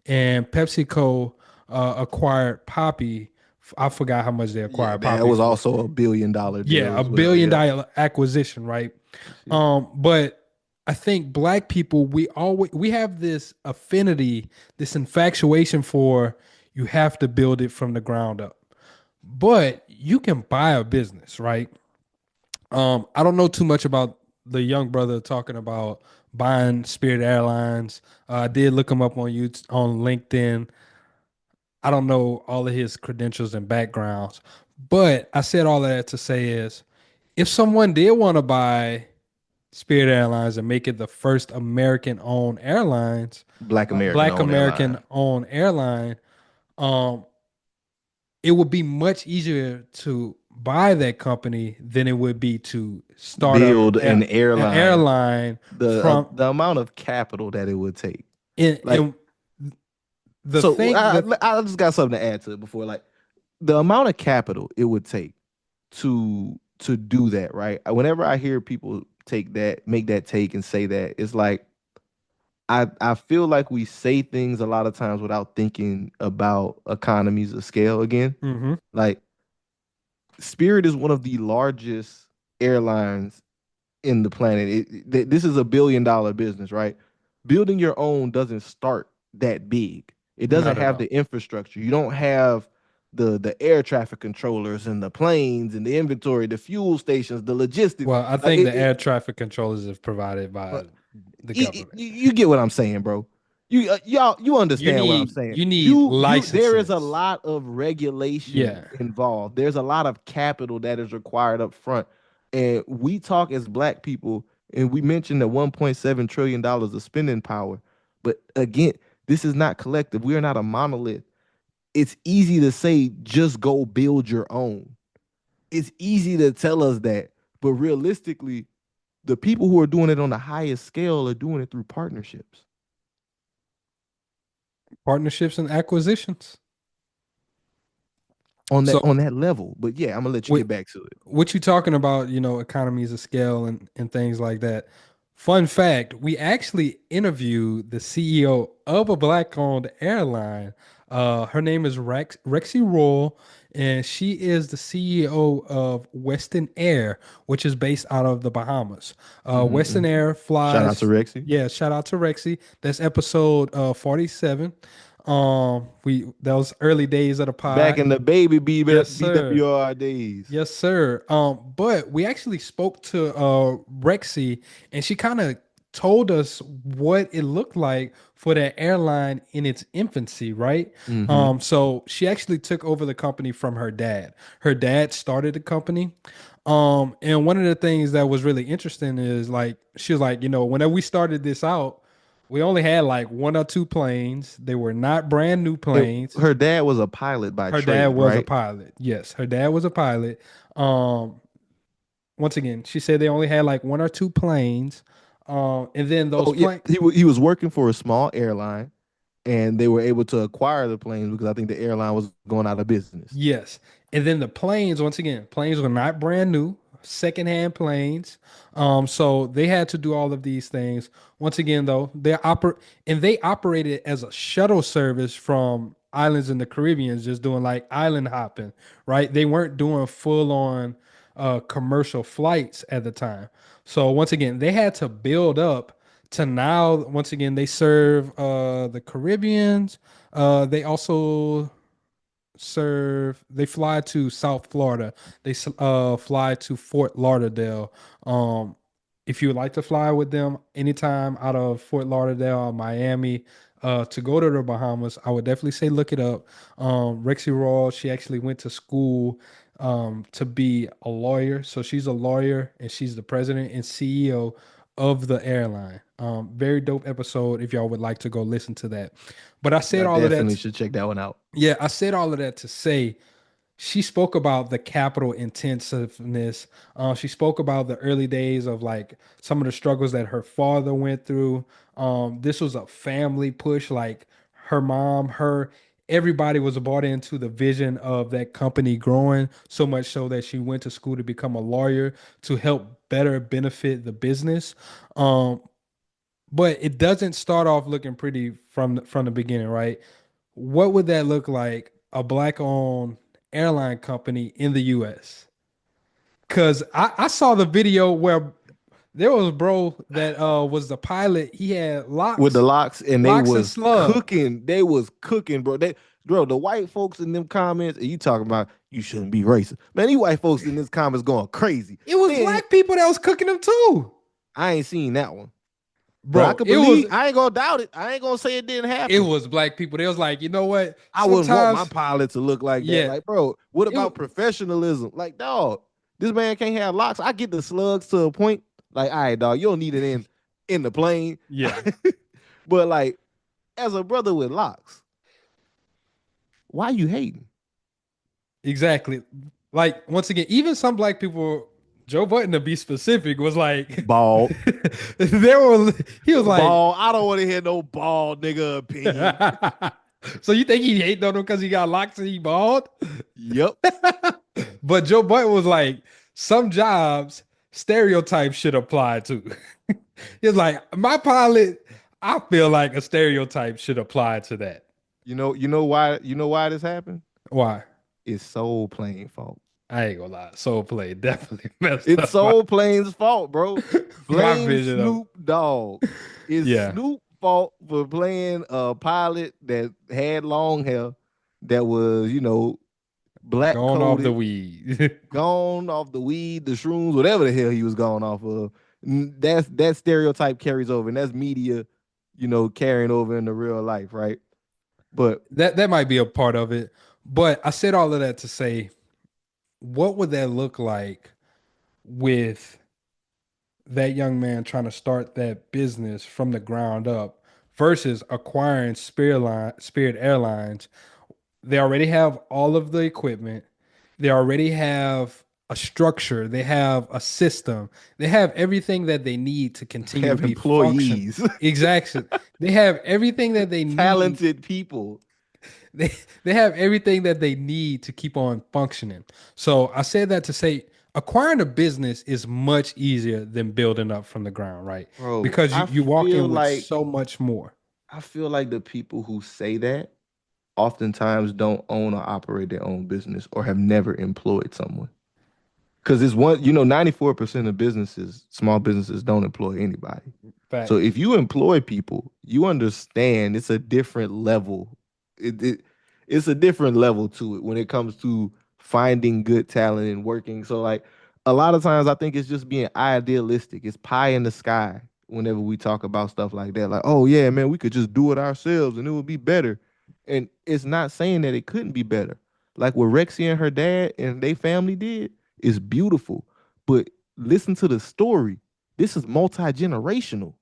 and PepsiCo acquired Poppy. I forgot how much they Yeah, acquired that Poppy was for. also a $1 billion deal Yeah, a as well. billion Yeah. dollar acquisition, right? See. But I think black people, we have this affinity, this infatuation for, you have to build it from the ground up. But you can buy a business, right? I don't know too much about the young brother talking about buying Spirit Airlines. I did look him up on YouTube, on LinkedIn. I don't know all of his credentials and backgrounds, but I said all of that to say is, if someone did want to buy Spirit Airlines and make it the first American-owned airlines, Black American Black owned airline. American-owned airline, um, it would be much easier to buy that company than it would be to start Build an an airline. airline The from. the amount of capital that it would take. Like, And the so thing that. I just got something to add to it before. Like the amount of capital it would take to do that, right? Whenever I hear people make that take and say that, it's like I feel like we say things a lot of times without thinking about economies of scale again. Mhm. Like Spirit is one of the largest airlines in the planet. This is $1 billion business, right? Building your own doesn't start that big. It doesn't Not at have all. the infrastructure. You don't have the air traffic controllers and the planes and the inventory, the fuel stations, the logistics. Well, I Like think the air traffic controllers is provided uh, by the government. you get what I'm saying, bro. You understand what I'm saying. You need You there is a licenses. lot of regulation Yeah. involved. There's a lot of capital that is required up front. And we talk as black people, and we mentioned the $1.7 trillion of spending power. But again, this is not collective. We are not a monolith. It's easy to say just go build your own. It's easy to tell us that, but realistically, the people who are doing it on the highest scale are doing it through partnerships Partnerships and acquisitions. on So that level. But yeah, I'm gonna let you we, get back to it. what you talking about, economies of scale and things like that. Fun fact, we actually interviewed the CEO of a black-owned airline. Her name is Rexy Roll, and she is the CEO of Western Air, which is based out of the Bahamas. Western Mhm. Air Shout out to flies. Rexy. Yeah, shout out to Rexy. That's episode 47. We that was early days of the Back pod. in the baby Yes, sir. BWR days. Yes, sir. But we actually spoke to Rexy, and she kind of told us what it looked like for that airline in its infancy, right? Hmm. So she actually took over the company from her dad. Her dad started the company. And one of the things that was really interesting is like she was like, whenever we started this out, we only had like one or two planes. They were not brand new planes. Her dad was a pilot by Her dad trade, was a right? pilot. Yes, her dad was a pilot. Um, Once again, she said they only had like one or two planes. And then those Oh yeah, planes, he was working for a small airline, and they were able to acquire the planes because I think the airline was going out of business. yes. And then the planes, once again, planes were not brand new, secondhand planes. So they had to do all of these things. Once again, though, they operated as a shuttle service from islands in the Caribbean, just doing like island hopping, right? They weren't doing full on commercial flights at the time. So once again, they had to build up to now. Once again, they serve the Caribbeans. They also they fly to South Florida. They fly to Fort Lauderdale. If you would like to fly with them anytime out of Fort Lauderdale or Miami to go to the Bahamas, I would definitely say look it up. Rexy Raw, she actually went to school to be a lawyer. So she's a lawyer and she's the president and CEO of the airline. Very dope episode if y'all would like to go listen to that. But I said I all of that. definitely should check that one out. Yeah, I said all of that to say she spoke about the capital intensiveness. She spoke about the early days of like some of the struggles that her father went through. This was a family push. Like her mom, everybody was bought into the vision of that company growing so much so that she went to school to become a lawyer to help better benefit the business. Um, but it doesn't start off looking pretty from the beginning, right? What would that look like? A black owned airline company in the US? Cause I saw the video where there was bro that was the pilot. He had With the locks, and locks and slug. they was cooking, bro. The white folks in them comments, and you talking about you shouldn't be racist, man. These white folks in this comments going crazy. It was Then black people that was cooking them too. I ain't seen that one, but I Bro, could believe. I ain't gonna doubt it. I ain't gonna say it didn't it happen. was black people. They was like, you know what? I wouldn't want my Sometimes, pilot to look like that. yeah, Like, bro, what it about professionalism? Like, dog, this man can't have locks. I get the slugs to a point. Like, all right, dog, you don't need it in the plane. yeah, But like, as a brother with locks, why you hating? exactly. Like once again, even some black people, Joe Button to be specific, was like Bald. there were he was like Bald. I don't want to hear no bald nigga opinion. so you think he hate on him because he got locks and he bald? Yep. But Joe Button was like, some jobs stereotypes should apply to. He was like, my pilot, I feel like a stereotype should apply to that. You know why this happened? Why? It's Soul Plane fault. I ain't gonna lie. Soul Play definitely messed It's up my Soul Plane's fault, bro. my Blame vision of Snoop Dogg. It's yeah, Snoop fault for playing a pilot that had long hair, that was, black going off the coated, weed. gone off the weed, the shrooms, whatever the hell he was going off of. That stereotype carries over, and that's media, carrying over into real life, right? But That might be a part of it. But I said all of that to say, what would that look like with that young man trying to start that business from the ground up versus acquiring Spirit Airlines? They already have all of the equipment. They already have a structure. They have a system. They have everything that they need to continue to have be function. employees, Exactly. They have everything that they need. talented people. They have everything that they need to keep on functioning. So I said that to say acquiring a business is much easier than building up from the ground, right? Bro, Because you walk in with so much more. I feel like the people who say that oftentimes don't own or operate their own business or have never employed someone. Because it's 94% of businesses, small businesses, don't employ anybody. So Facts. if you employ people, you understand it's a different level. It's a different level to it when it comes to finding good talent and working. So like a lot of times I think it's just being idealistic. It's pie in the sky whenever we talk about stuff like that. Like, oh yeah, man, we could just do it ourselves and it would be better. And it's not saying that it couldn't be better. Like what Rexy and her dad and they family did is beautiful. But listen to the story. This is multi-generational.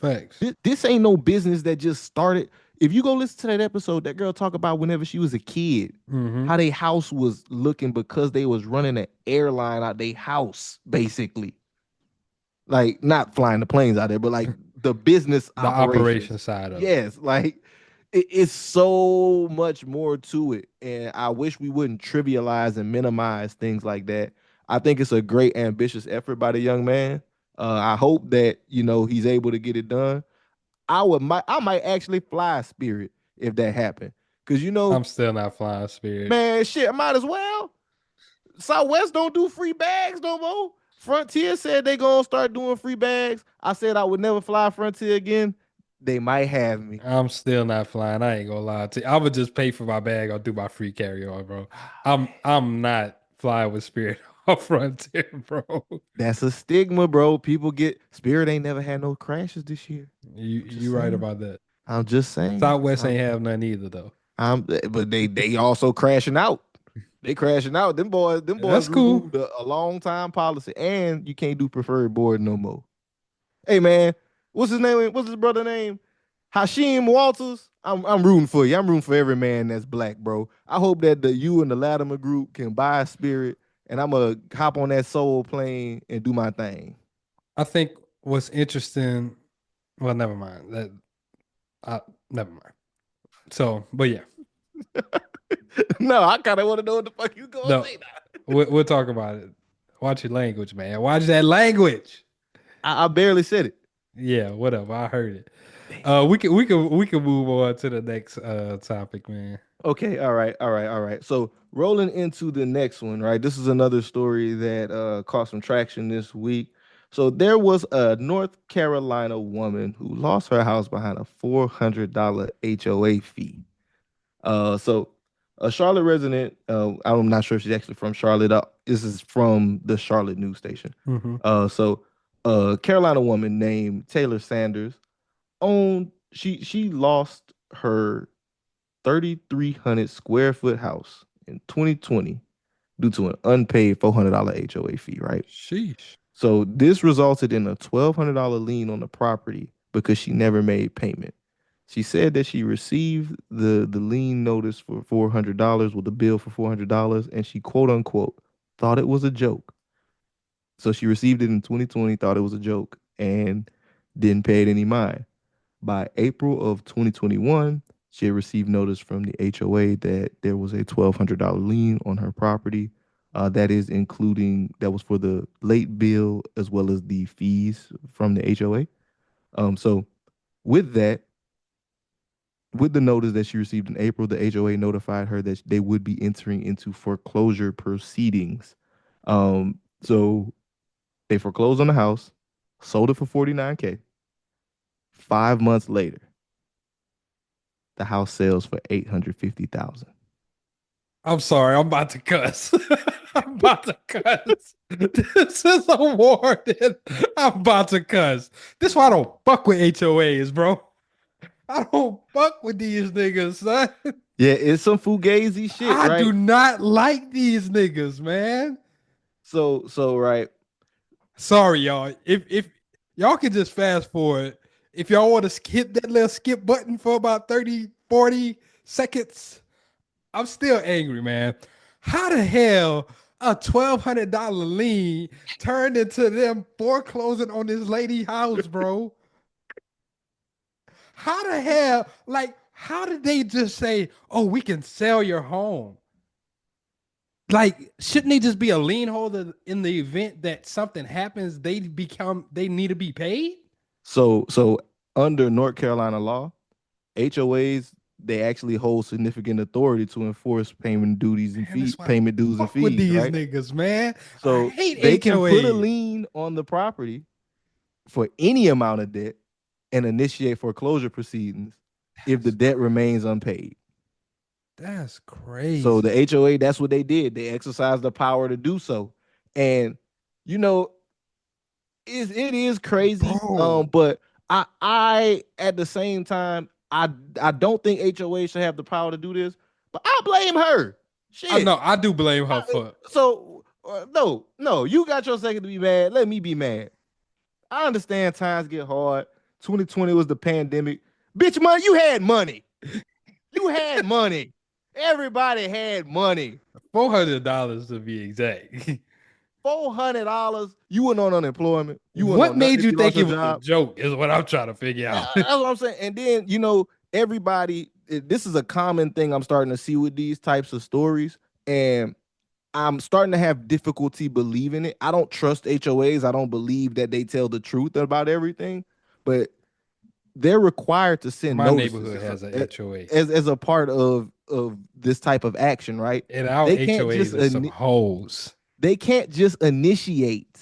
Facts. This ain't no business that just started. If you go listen to that episode, that girl talk about whenever she was a kid, Mm-hmm. how their house was looking because they was running an airline out their house, basically. Like not flying the planes out there, but like the business The operation operations. side of it. Yes, like it's so much more to it. And I wish we wouldn't trivialize and minimize things like that. I think it's a great ambitious effort by the young man. I hope that, he's able to get it done. I might actually fly Spirit if that happened. Cause I'm still not flying Spirit. man, shit, I might as well. Southwest don't do free bags no more. Frontier said they gonna start doing free bags. I said I would never fly Frontier again. They might have me. I'm still not flying. I ain't gonna lie to you. I would just pay for my bag or do my free carry on, bro. I'm not flying with Spirit or Frontier, bro. That's a stigma, bro. People get Spirit ain't never had no crashes this year. I'm just You right saying. about that. I'm just saying. Southwest ain't have none either though. But they also crashing out. They crashing out. Them boys That's cool. removed a long time policy, and you can't do preferred board no more. Hey man, what's his name? What's his brother name? Hashim Walters. I'm rooting for you. I'm rooting for every man that's black, bro. I hope that you and the Latimer group can buy a Spirit, and I'm gonna hop on that Soul plane and do my thing. I think what's interesting. Well, never mind. Never mind. So, but yeah, No, I kind of want to know what the fuck you gonna no, say now. we'll talk about it. Watch your language, man. Watch that language. I barely said it. Yeah, whatever. I heard it. We can move on to the next topic, man. Okay, all right. So rolling into the next one, right? This is another story that caught some traction this week. So there was a North Carolina woman who lost her house behind a $400 HOA fee. So a Charlotte resident, I'm not sure if she's actually from Charlotte. This is from the Charlotte news station. Mm-hmm. So a Carolina woman named Taylor Sanders owned she lost her 3,300 square foot house in 2020 due to an unpaid $400 HOA fee, right? Sheesh. So this resulted in a $1,200 lien on the property because she never made payment. She said that she received the lien notice for $400 with a bill for $400, and she quote unquote thought it was a joke. So she received it in 2020, thought it was a joke, and didn't pay it any mind. By April of 2021, she had received notice from the HOA that there was a $1,200 lien on her property. That was for the late bill as well as the fees from the HOA. So with that, With the notice that she received in April, the HOA notified her that they would be entering into foreclosure proceedings. So they foreclosed on the house, sold it for $49K. 5 months later, the house sells for $850,000. I'm sorry, I'm about to cuss. I'm about to cuss. This is a warning. I'm about to cuss. This is why I don't fuck with HOAs, bro. I don't fuck with these niggas, son. Yeah, it's some fugazi shit, I do right? not like these niggas, man. So right. Sorry, y'all. If y'all can just fast forward, if y'all want to skip that little skip button for about 30, 40 seconds, I'm still angry, man. How the hell a $1,200 lien turned into them foreclosing on this lady house, bro? How the hell, like, how did they just say, oh, we can sell your home? Like, shouldn't they just be a lien holder in the event that something happens, they need to be paid? So under North Carolina law, HOAs, they actually hold significant authority to enforce payment duties and Man, that's why I don't payment dues and fuck with fees, these right? niggas, man. I So hate they can put a HOAs. lien on the property for any amount of debt and initiate foreclosure proceedings if the debt remains unpaid. That's So crazy. the HOA, that's what they did. They exercised the power to do so. And you know, it is crazy. Bro, But I at the same time, I don't think HOA should have the power to do this, but I blame her. I Shit. know I do blame her for No, you got your second to be mad. Let me be mad. I understand times get hard. 2020 was the pandemic. Bitch, money, you had money. You had money. Everybody had money. $400 to be exact. $400. You went on unemployment. You went What on nothing made if you you lost think your it was a job. joke? Is what I'm trying to figure out. That's what I'm saying. And then, everybody, this is a common thing I'm starting to see with these types of stories. And I'm starting to have difficulty believing it. I don't trust HOAs. I don't believe that they tell the truth about everything. But they're required to send My notices neighborhood has an HOA, as a part of this type of action, right? and our They can't HOAs just are some hoes. they can't just initiate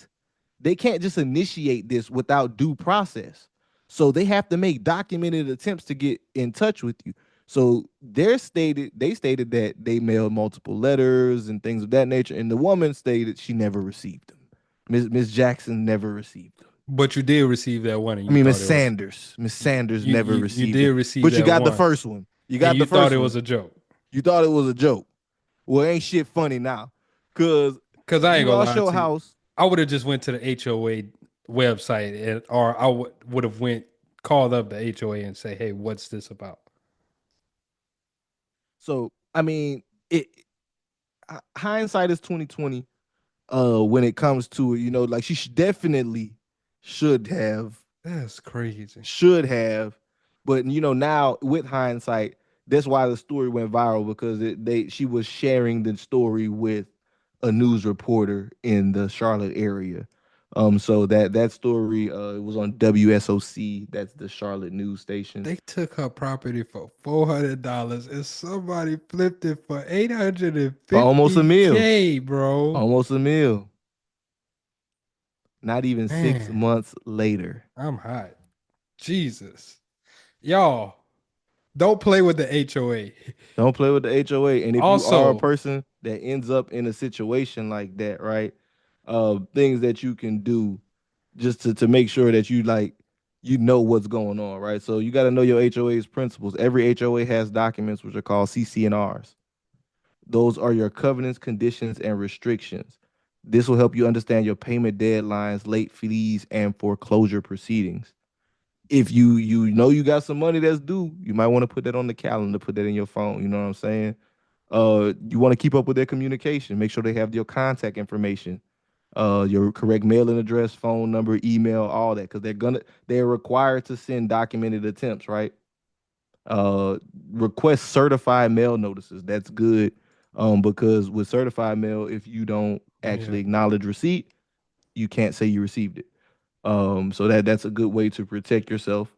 this without due process. So they have to make documented attempts to get in touch with you. So they stated that they mailed multiple letters and things of that nature, and the woman stated she never received them. Miss Jackson never received them. But you did receive that one, and I you mean, thought it was Miss Sanders never you received did them. receive But you that got the one, first one. You and got you the thought first it one. was a joke. You thought it was a joke. Well, ain't shit funny now, cause Cause I you ain't gonna lost lie your to you, house. I would have just went to the HOA website, or I would have went called up the HOA and say, "Hey, what's this about?" So I mean, it hindsight is 2020. When it comes to it, like she definitely should have, That's crazy. should have, but now with hindsight, that's why the story went viral because she was sharing the story with a news reporter in the Charlotte area. So that story it was on WSOC, that's the Charlotte news station. They took her property for $400, and somebody flipped it for eight hundred and For almost a fifty meal. k, bro. Almost a meal. Not even six Man, months later. I'm hot. Jesus, y'all, don't play with the HOA. Don't play with the HOA. And if you are a Also, person that ends up in a situation like that, right? Things that you can do just to make sure that you know what's going on, right? So you got to know your HOA's principles. Every HOA has documents which are called CC&Rs. Those are your covenants, conditions, and restrictions. This will help you understand your payment deadlines, late fees, and foreclosure proceedings. If you know you got some money that's due, you might want to put that on the calendar, put that in your phone. You know what I'm saying? You want to keep up with their communication. Make sure they have your contact information, your correct mailing address, phone number, email, all that, because they're required to send documented attempts, right? Uh, Request certified mail notices. That's good, because with certified mail, if you don't yeah, actually acknowledge receipt, you can't say you received it. So that's a good way to protect yourself.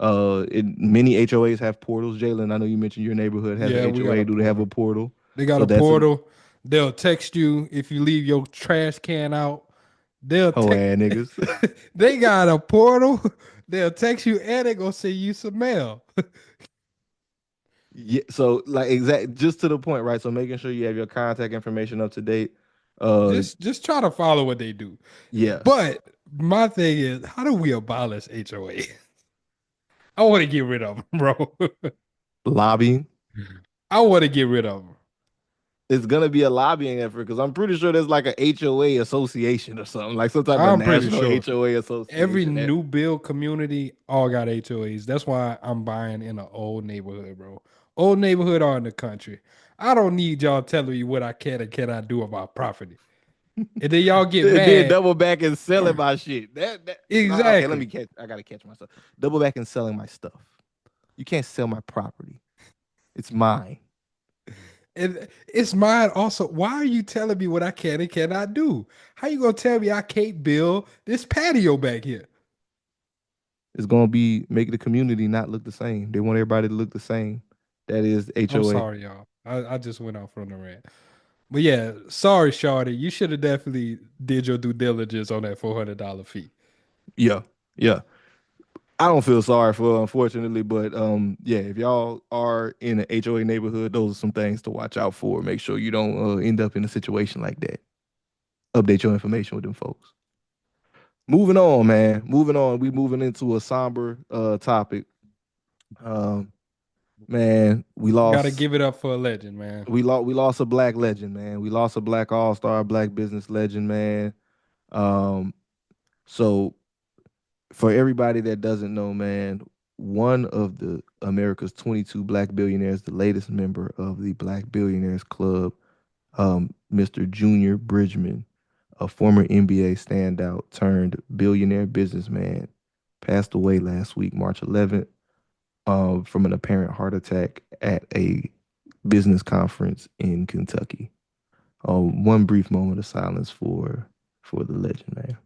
Many HOAs have portals. Jalen, I know you mentioned your neighborhood has an Yeah, we got HOA. a Do they have a portal. portal? They got So a that's a portal. They'll text you if you leave your trash can out. They'll hoe text. ass niggas. They got a portal. They'll text you and they gonna send you some mail. Yeah, so like exact just to the point, right? So making sure you have your contact information up to date. Just try to follow what they do. Yeah, But my thing is, how do we abolish HOA? I want to get rid of them, bro. lobbying. I want to get rid of them. It's gonna be a lobbying effort because I'm pretty sure there's like a HOA association or something, like some type of I'm pretty national sure HOA every association. That new build community all got HOAs. That's why I'm buying in an old neighborhood, bro. Old neighborhood or in the country. I don't need y'all telling me what I can and cannot do about property. And then y'all get then mad. double back and selling my shit. Nah, okay, let me Exactly. catch. I gotta catch myself. Double back and selling my stuff. You can't sell my property. It's mine. And it's mine also. Why are you telling me what I can and cannot do? How you gonna tell me I can't build this patio back here? It's gonna be make the community not look the same. They want everybody to look the same. That is I'm HOA. sorry, y'all. I just went off on the rant. But yeah, sorry, Shawty. You should have definitely did your due diligence on that $400 fee. Yeah, yeah. I don't feel sorry for her, unfortunately, but yeah, if y'all are in an HOA neighborhood, those are some things to watch out for. Make sure you don't end up in a situation like that. Update your information with them folks. Moving on, man. Moving on. We moving into a somber topic. Um, man, Gotta give it up for a legend, man. we lost a black legend, man. We lost a black all-star, black business legend, man. Um, so for everybody that doesn't know, man, one of the America's 22 black billionaires, the latest member of the Black Billionaires Club, Mr. Junior Bridgeman, a former NBA standout turned billionaire businessman, passed away last week, March 11th, from an apparent heart attack at a business conference in Kentucky. One brief moment of silence for the legend, man.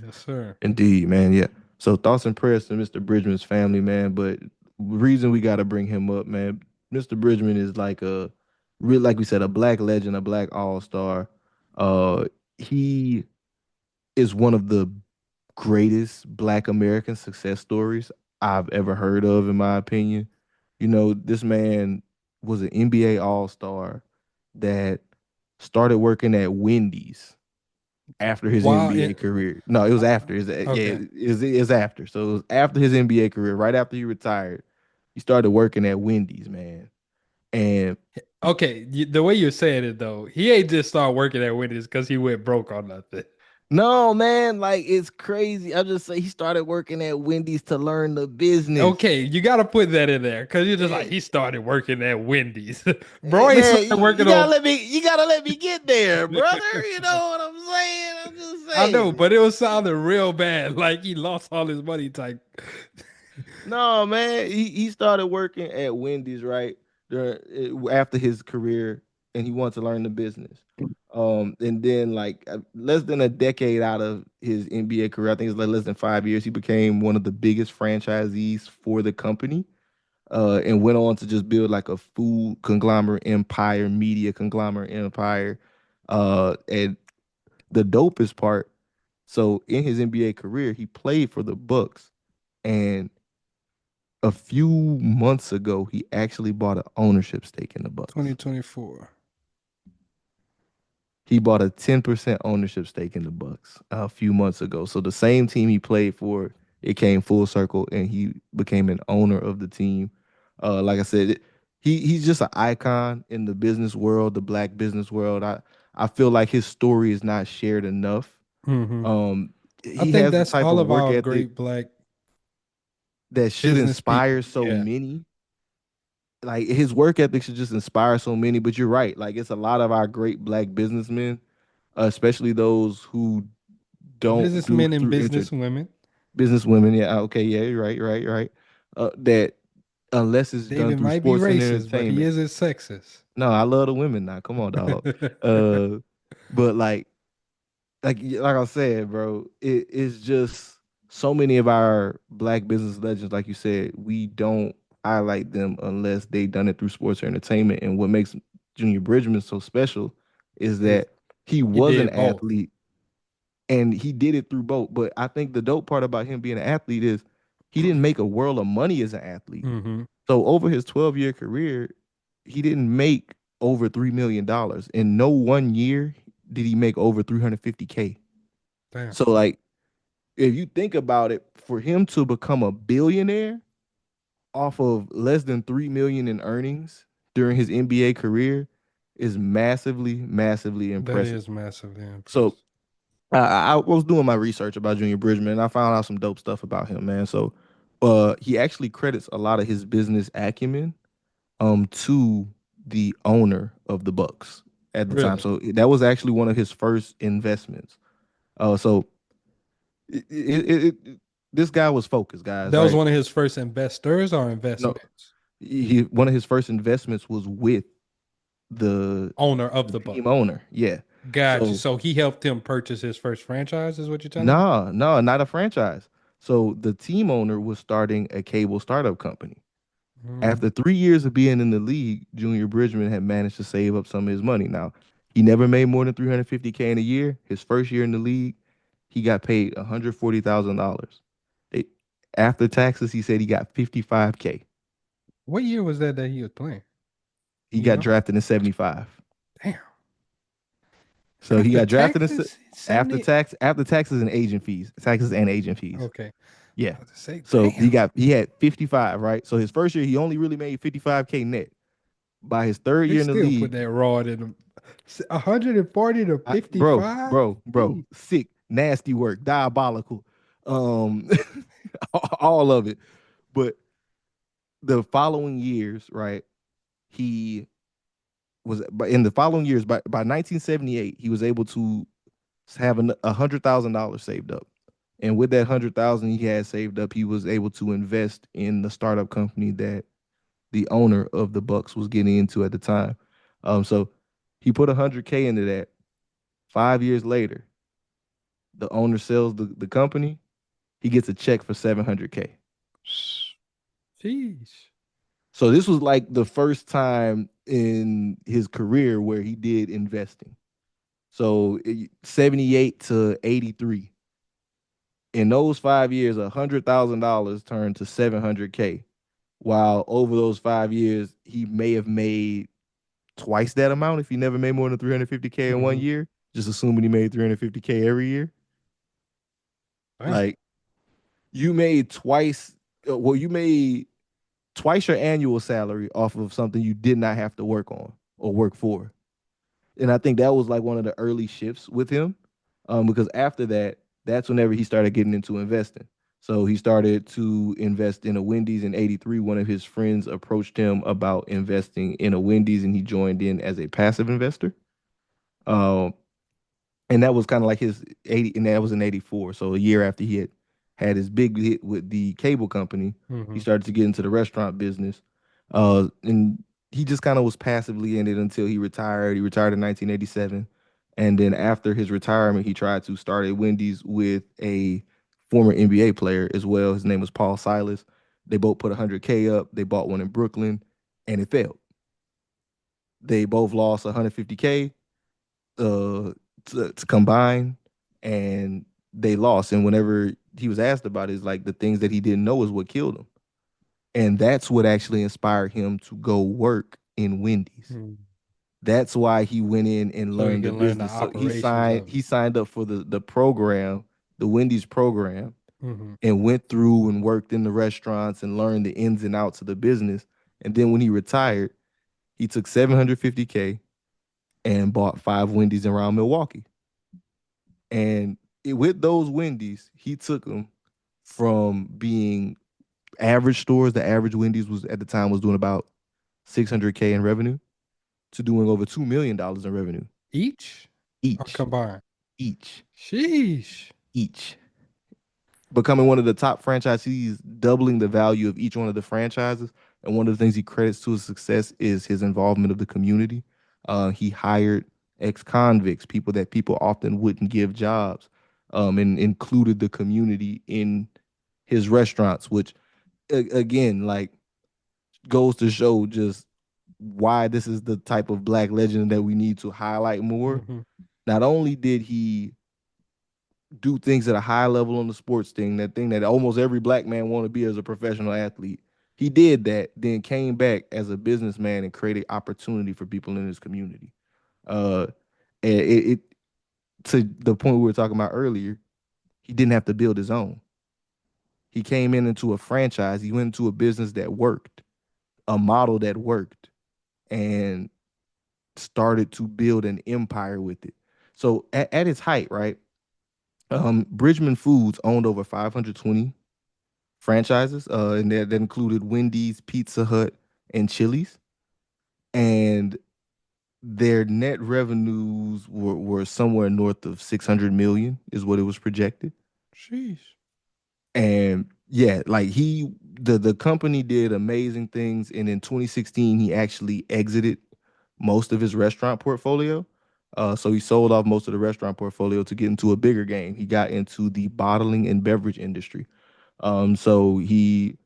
Yes, sir. Indeed, man. Yeah. So thoughts and prayers to Mr. Bridgman's family, man. But reason we got to bring him up, man. Mr. Bridgman is like a real, like we said, a black legend, a black all star. He is one of the greatest black American success stories I've ever heard of, in my opinion. You know, this man was an NBA all star that started working at Wendy's after his While NBA it, career. No, it was after. Yeah, okay. it's after. So it was after his NBA career, right after he retired. He started working at Wendy's, man. And Okay, the way you're saying it though, he ain't just start working at Wendy's because he went broke on nothing. no, man, like it's crazy. I'm just saying he started working at Wendy's to learn the business. Okay, you got to put that in there because you're just like Eh, he started working at Wendy's, bro. He Man, started working on. you gotta let me get there, brother. You know what I'm saying? I'm just I know, saying. but it was sounding real bad, like he lost all his money. Type. No, man. He started working at Wendy's right after his career, and he wanted to learn the business. And then like less than a decade out of his NBA career, I think it's like less than 5 years, he became one of the biggest franchisees for the company. And went on to just build like a food conglomerate empire, media conglomerate empire. And the dopest part, so in his NBA career, he played for the Bucks, and a few months ago, he actually bought an ownership stake in the Bucks. 2024. He bought a 10% ownership stake in the Bucks a few months ago. So the same team he played for, it came full circle, and he became an owner of the team. Like I said, he's just an icon in the business world, the black business world. I feel like his story is not shared enough. Hmm. I He think has the that's type all of of work our ethic great black that should business people. inspire so Yeah, many. Like his work ethic should just inspire so many. But you're right. Like it's a lot of our great black businessmen, especially those who don't do businessmen it and through businesswomen. business women. Yeah, okay, yeah, you're right, right. That unless it's done David through might be sports and racist, but he entertainment. isn't sexist. No, I love the women now. Come on, dog. Uh, but like like I said, bro, it's just so many of our black business legends, like you said, we don't highlight them unless they done it through sports or entertainment. And what makes Junior Bridgeman so special is Is that he he was an did both. athlete and he did it through both. But I think the dope part about him being an athlete is he didn't make a world of money as an athlete. Mm-hmm. So over his 12-year career, he didn't make over $3 million. In no one year did he make over 350K. Damn. So like if you think about it, for him to become a billionaire off of less than 3 million in earnings during his NBA career is massively, massively That impressive. is massively So impressive. I was doing my research about Junior Bridgman and I found out some dope stuff about him, man. So he actually credits a lot of his business acumen to the owner of the Bucks at the time. Really? So that was actually one of his first investments. So it, it, it, this guy was focused, guys, That was right? one of his first investors or No, investments? one of his first investments was with the Owner of the the team Bucks. owner. Yeah. Gotcha. So So he helped him purchase his first franchise, is what you're telling me? nah, no, not a franchise. So the team owner was starting a cable startup company. Mm. After 3 years of being in the league, Junior Bridgman had managed to save up some of his money. Now, he never made more than 350K in a year. His first year in the league, he got paid $140,000. After taxes, he said he got 55K. What year was that he was playing? He You got know? drafted in 75. Damn. So he After got drafted in taxes, after 70. taxes and agent fees. Taxes and agent fees. Okay. Yeah. I was to say, So damn. he had 55, right? So his first year, he only really made 55K net. By his third They year in the still put league, that rod in them. 140 to bro, 55? bro, sick, nasty work, diabolical, um, all of it. But the following years, right? He but in the following years, by 1978, he was able to have $100,000 saved up. And with that 100,000 he had saved up, he was able to invest in the startup company that the owner of the Bucks was getting into at the time. So he put 100K into that. 5 years later, the owner sells the company. He gets a check for 700K. Jeez. So this was like the first time in his career where he did investing. So 78 to 83. In those 5 years, $100,000 turned to 700K. While over those 5 years, he may have made twice that amount if he never made more than 350K in one Mm-hmm. year. Just assuming he made 350K every year. Damn. Like you made twice. Well, you made twice your annual salary off of something you did not have to work on or work for. And I think that was like one of the early shifts with him, because after that, that's whenever he started getting into investing. So he started to invest in a Wendy's in '83. One of his friends approached him about investing in a Wendy's, and he joined in as a passive investor. Um, and that was kind of like his 80, and that was in '84. So a year after he had his big hit with the cable company, he Mm-hmm. started to get into the restaurant business. And he just kind of was passively in it until he retired. He retired in 1987. And then after his retirement, he tried to start a Wendy's with a former NBA player as well. His name was Paul Silas. They both put 100K up. They bought one in Brooklyn, and it failed. They both lost 150K uh to combine, and they lost. And whenever he was asked about it, it's like the things that he didn't know is what killed him. And that's what actually inspired him to go work in Wendy's. Mm. That's why he went in and So he learned the can learn the business. So operations of it. he signed up for the program, the Wendy's program, Mm-hmm. and went through and worked in the restaurants and learned the ins and outs of the business. And then when he retired, he took 750K and bought 5 Wendy's around Milwaukee. And with those Wendy's, he took them from being average stores. The average Wendy's was at the time was doing about 600K in revenue to doing over $2 million in revenue Each or each, combined? each, Sheesh. each. Becoming one of the top franchisees, doubling the value of each one of the franchises. And one of the things he credits to his success is his involvement of the community. He hired ex-convicts, people that people often wouldn't give jobs, and included the community in his restaurants, which again, like, goes to show just why this is the type of black legend that we need to highlight more. Hmm. Not only did he do things at a high level on the sports thing that almost every black man want to be as a professional athlete. He did that, then came back as a businessman and created opportunity for people in his community. Uh, and it to the point we were talking about earlier, he didn't have to build his own. He came in into a franchise. He went into a business that worked, a model that worked, and started to build an empire with it. So at its height, right? Bridgman Foods owned over 520 franchises, and that included Wendy's, Pizza Hut, and Chili's. And their net revenues were somewhere north of 600 million, is what it was projected. Sheesh. And yeah, like the company did amazing things. And in 2016, he actually exited most of his restaurant portfolio. So he sold off most of the restaurant portfolio to get into a bigger game. He got into the bottling and beverage industry. So he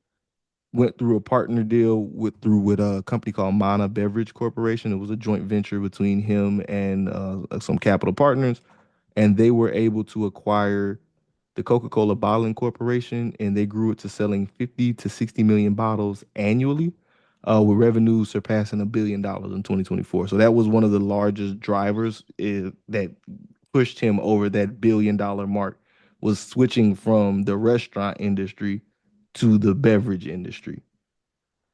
went through a partner deal with a company called Mana Beverage Corporation. It was a joint venture between him and some capital partners, and they were able to acquire the Coca-Cola Bottling Corporation, and they grew it to selling 50 to 60 million bottles annually, with revenue surpassing $1 billion in 2024. So that was one of the largest drivers that pushed him over that $1 billion mark, was switching from the restaurant industry to the beverage industry.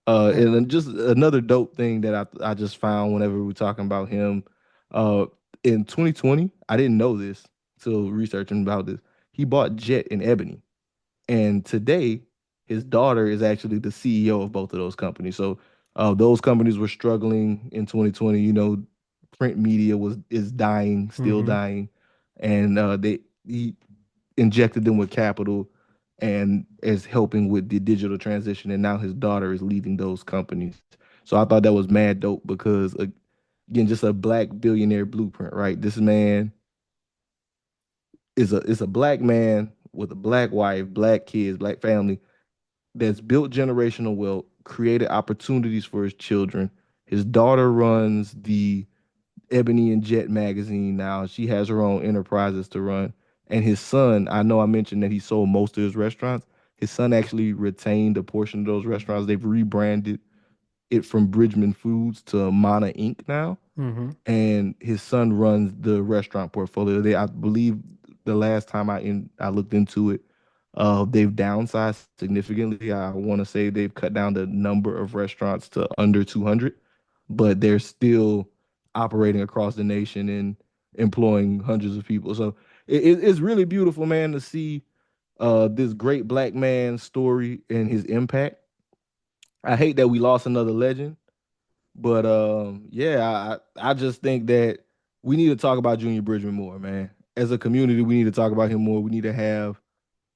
And then just another dope thing that I just found whenever we were talking about him, uh, in 2020, I didn't know this till researching about this. He bought Jet and Ebony, and today his daughter is actually the CEO of both of those companies. So those companies were struggling in 2020. You know, print media is dying, still Mm-hmm. dying, and he injected them with capital and is helping with the digital transition. And now his daughter is leading those companies. So I thought that was mad dope because again, just a black billionaire blueprint, right? This man is a black man with a black wife, black kids, black family that's built generational wealth, created opportunities for his children. His daughter runs the Ebony and Jet magazine now. She has her own enterprises to run. And his son, I know I mentioned that he sold most of his restaurants. His son actually retained a portion of those restaurants. They've rebranded it from Bridgman Foods to Mana Inc. now, Mm-hmm. and his son runs the restaurant portfolio. I believe, the last time I looked into it, they've downsized significantly. I want to say they've cut down the number of restaurants to under 200, but they're still operating across the nation and employing hundreds of people. So it's really beautiful, man, to see this great black man's story and his impact. I hate that we lost another legend, but yeah, I just think that we need to talk about Junior Bridgman more, man. As a community, we need to talk about him more. We need to have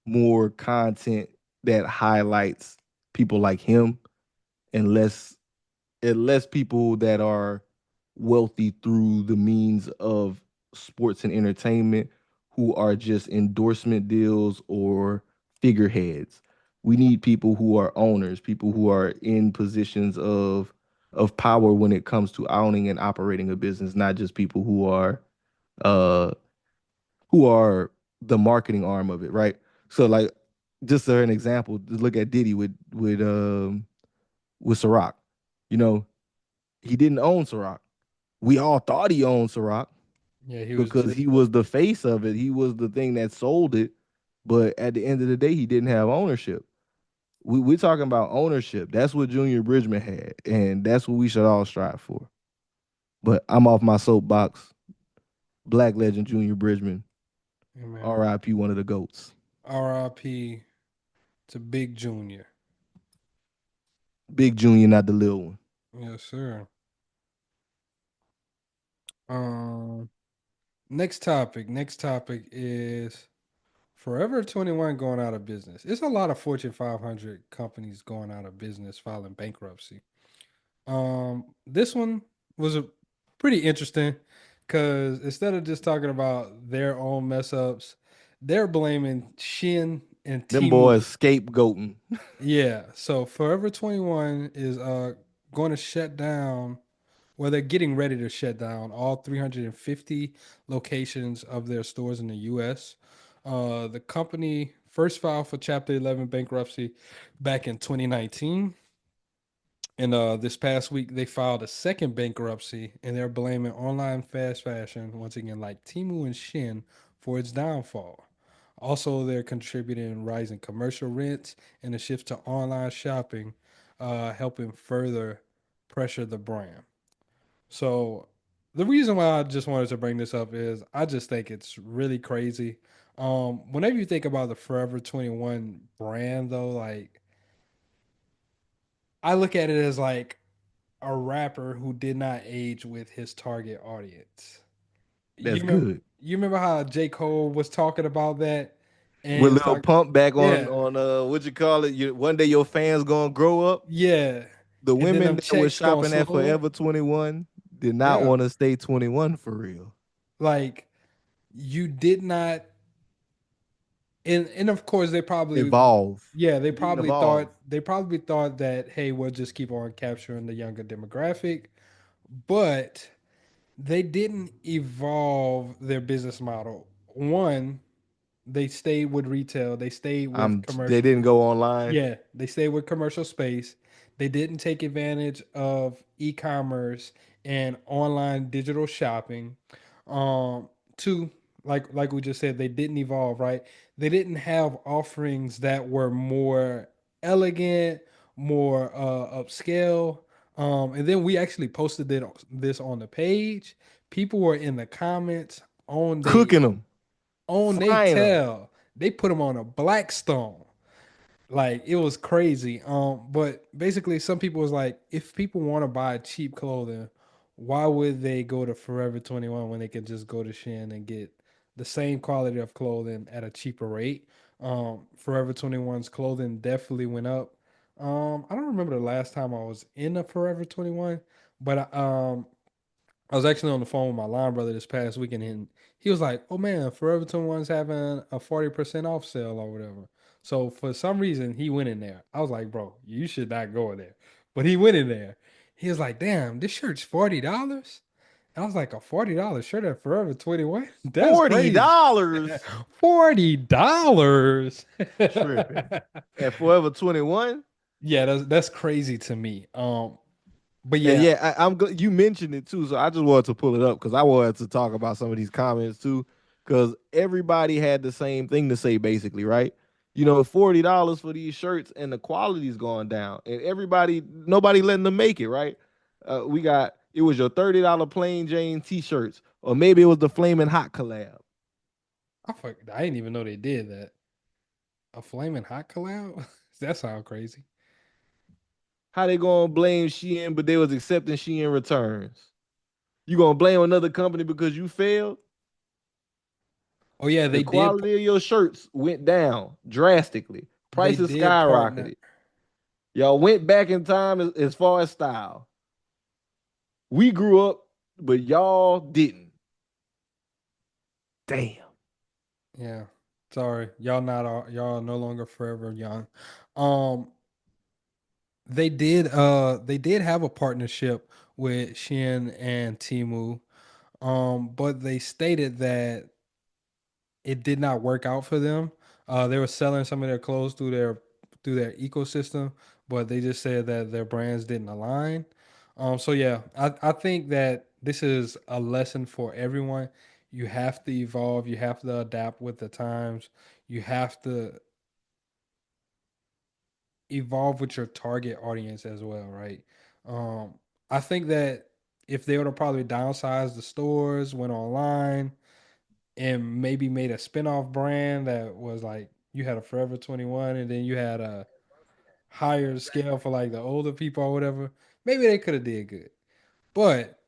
more content that highlights people like him, and less people that are wealthy through the means of sports and entertainment, who are just endorsement deals or figureheads. We need people who are owners, people who are in positions of power when it comes to owning and operating a business, not just people uh who are the marketing arm of it, right? So like, just an example, just look at Diddy with Ciroc. You know, he didn't own Ciroc. We all thought he owned Ciroc Yeah, he was because just. he was the face of it. He was the thing that sold it. But at the end of the day, he didn't have ownership. We're talking about ownership. That's what Junior Bridgman had, and that's what we should all strive for. But I'm off my soapbox. Black legend Junior Bridgman, Yeah, man. R.I.P. One of the goats. R.I.P. to Big Junior. Big Junior, not the little one. Yes, sir. Um. Next topic. Next topic is Forever 21 going out of business. It's a lot of Fortune 500 companies going out of business, filing bankruptcy. This one was a pretty interesting. Because instead of just talking about their own mess ups, they're blaming Shin and Them boys Timu. scapegoating. Yeah. So Forever 21 is going to shut down. Well, they're getting ready to shut down all 350 locations of their stores in the U.S. The company first filed for Chapter 11 bankruptcy back in 2019. And this past week, they filed a second bankruptcy, and they're blaming online fast fashion, once again, like Timu and Shin, for its downfall. Also, they're contributing rising commercial rents and a shift to online shopping, helping further pressure the brand. So, the reason why I just wanted to bring this up is I just think it's really crazy. Whenever you think about the Forever 21 brand, though, like I look at it as like a rapper who did not age with his target audience. That's good. You remember how J. Cole was talking about that With and little talk pump back yeah, on what you call it? One day your fans gonna grow up. yeah. The And then women them that was checks gonna shopping at slow up. Forever 21 did not Yeah. want to stay 21 for real. Like you did not and of course they probably Evolve. yeah, You didn't evolve. they probably thought that hey, we'll just keep on capturing the younger demographic, but they didn't evolve their business model. One, they stayed with retail. They stayed with They commercial. didn't go online. Yeah, they stayed with commercial space. They didn't take advantage of e-commerce and online digital shopping. Two, like we just said, they didn't evolve, right? They didn't have offerings that were more elegant, more upscale. And then we actually posted this on the page. People were in the comments Cooking them, on they frying them. tail. They put them on a Blackstone. Like it was crazy. But basically, some people was like, if people want to buy cheap clothing, why would they go to Forever 21 when they could just go to Shein and get the same quality of clothing at a cheaper rate? Forever 21's clothing definitely went up. I don't remember the last time I was in a Forever 21, but I was actually on the phone with my line brother this past weekend, and he was like, "Oh man, Forever 21's having a 40% off sale or whatever." So for some reason, he went in there. I was like, "Bro, you should not go in there," but he went in there. He was like, "Damn, this shirt's $40." I was like, "A $40 shirt at Forever 21? That's crazy." $40. $40. Tripping. At Forever 21. Yeah, that's crazy to me. But And yeah, yeah, I'm glad you mentioned it too. So I just wanted to pull it up because I wanted to talk about some of these comments too. Because everybody had the same thing to say, basically, right? You know, $40 for these shirts and the quality's going down. And nobody letting them make it, right? It was your $30 plain Jane t-shirts, or maybe it was the Flaming Hot collab. I didn't even know they did that. A flaming hot collab? That sounds crazy. How they gonna blame Shein, but they was accepting Shein returns? You gonna blame another company because you failed? Oh yeah, The quality of your shirts went down drastically. they Prices did partner. skyrocketed. Y'all went back in time as far as style. We grew up, but y'all didn't. Damn. Yeah. Sorry. Y'all no longer forever young. Um they did have a partnership with Shin and Timu. But they stated that it did not work out for them. They were selling some of their clothes through their ecosystem, but they just said that their brands didn't align. So yeah, I think that this is a lesson for everyone. You have to evolve. You have to adapt with the times. You have to evolve with your target audience as well, right? Um, I think that if they would have probably downsized the stores, went online, and maybe made a spin-off brand that was like you had a Forever 21 and then you had a higher scale for like the older people or whatever, maybe they could have did good. But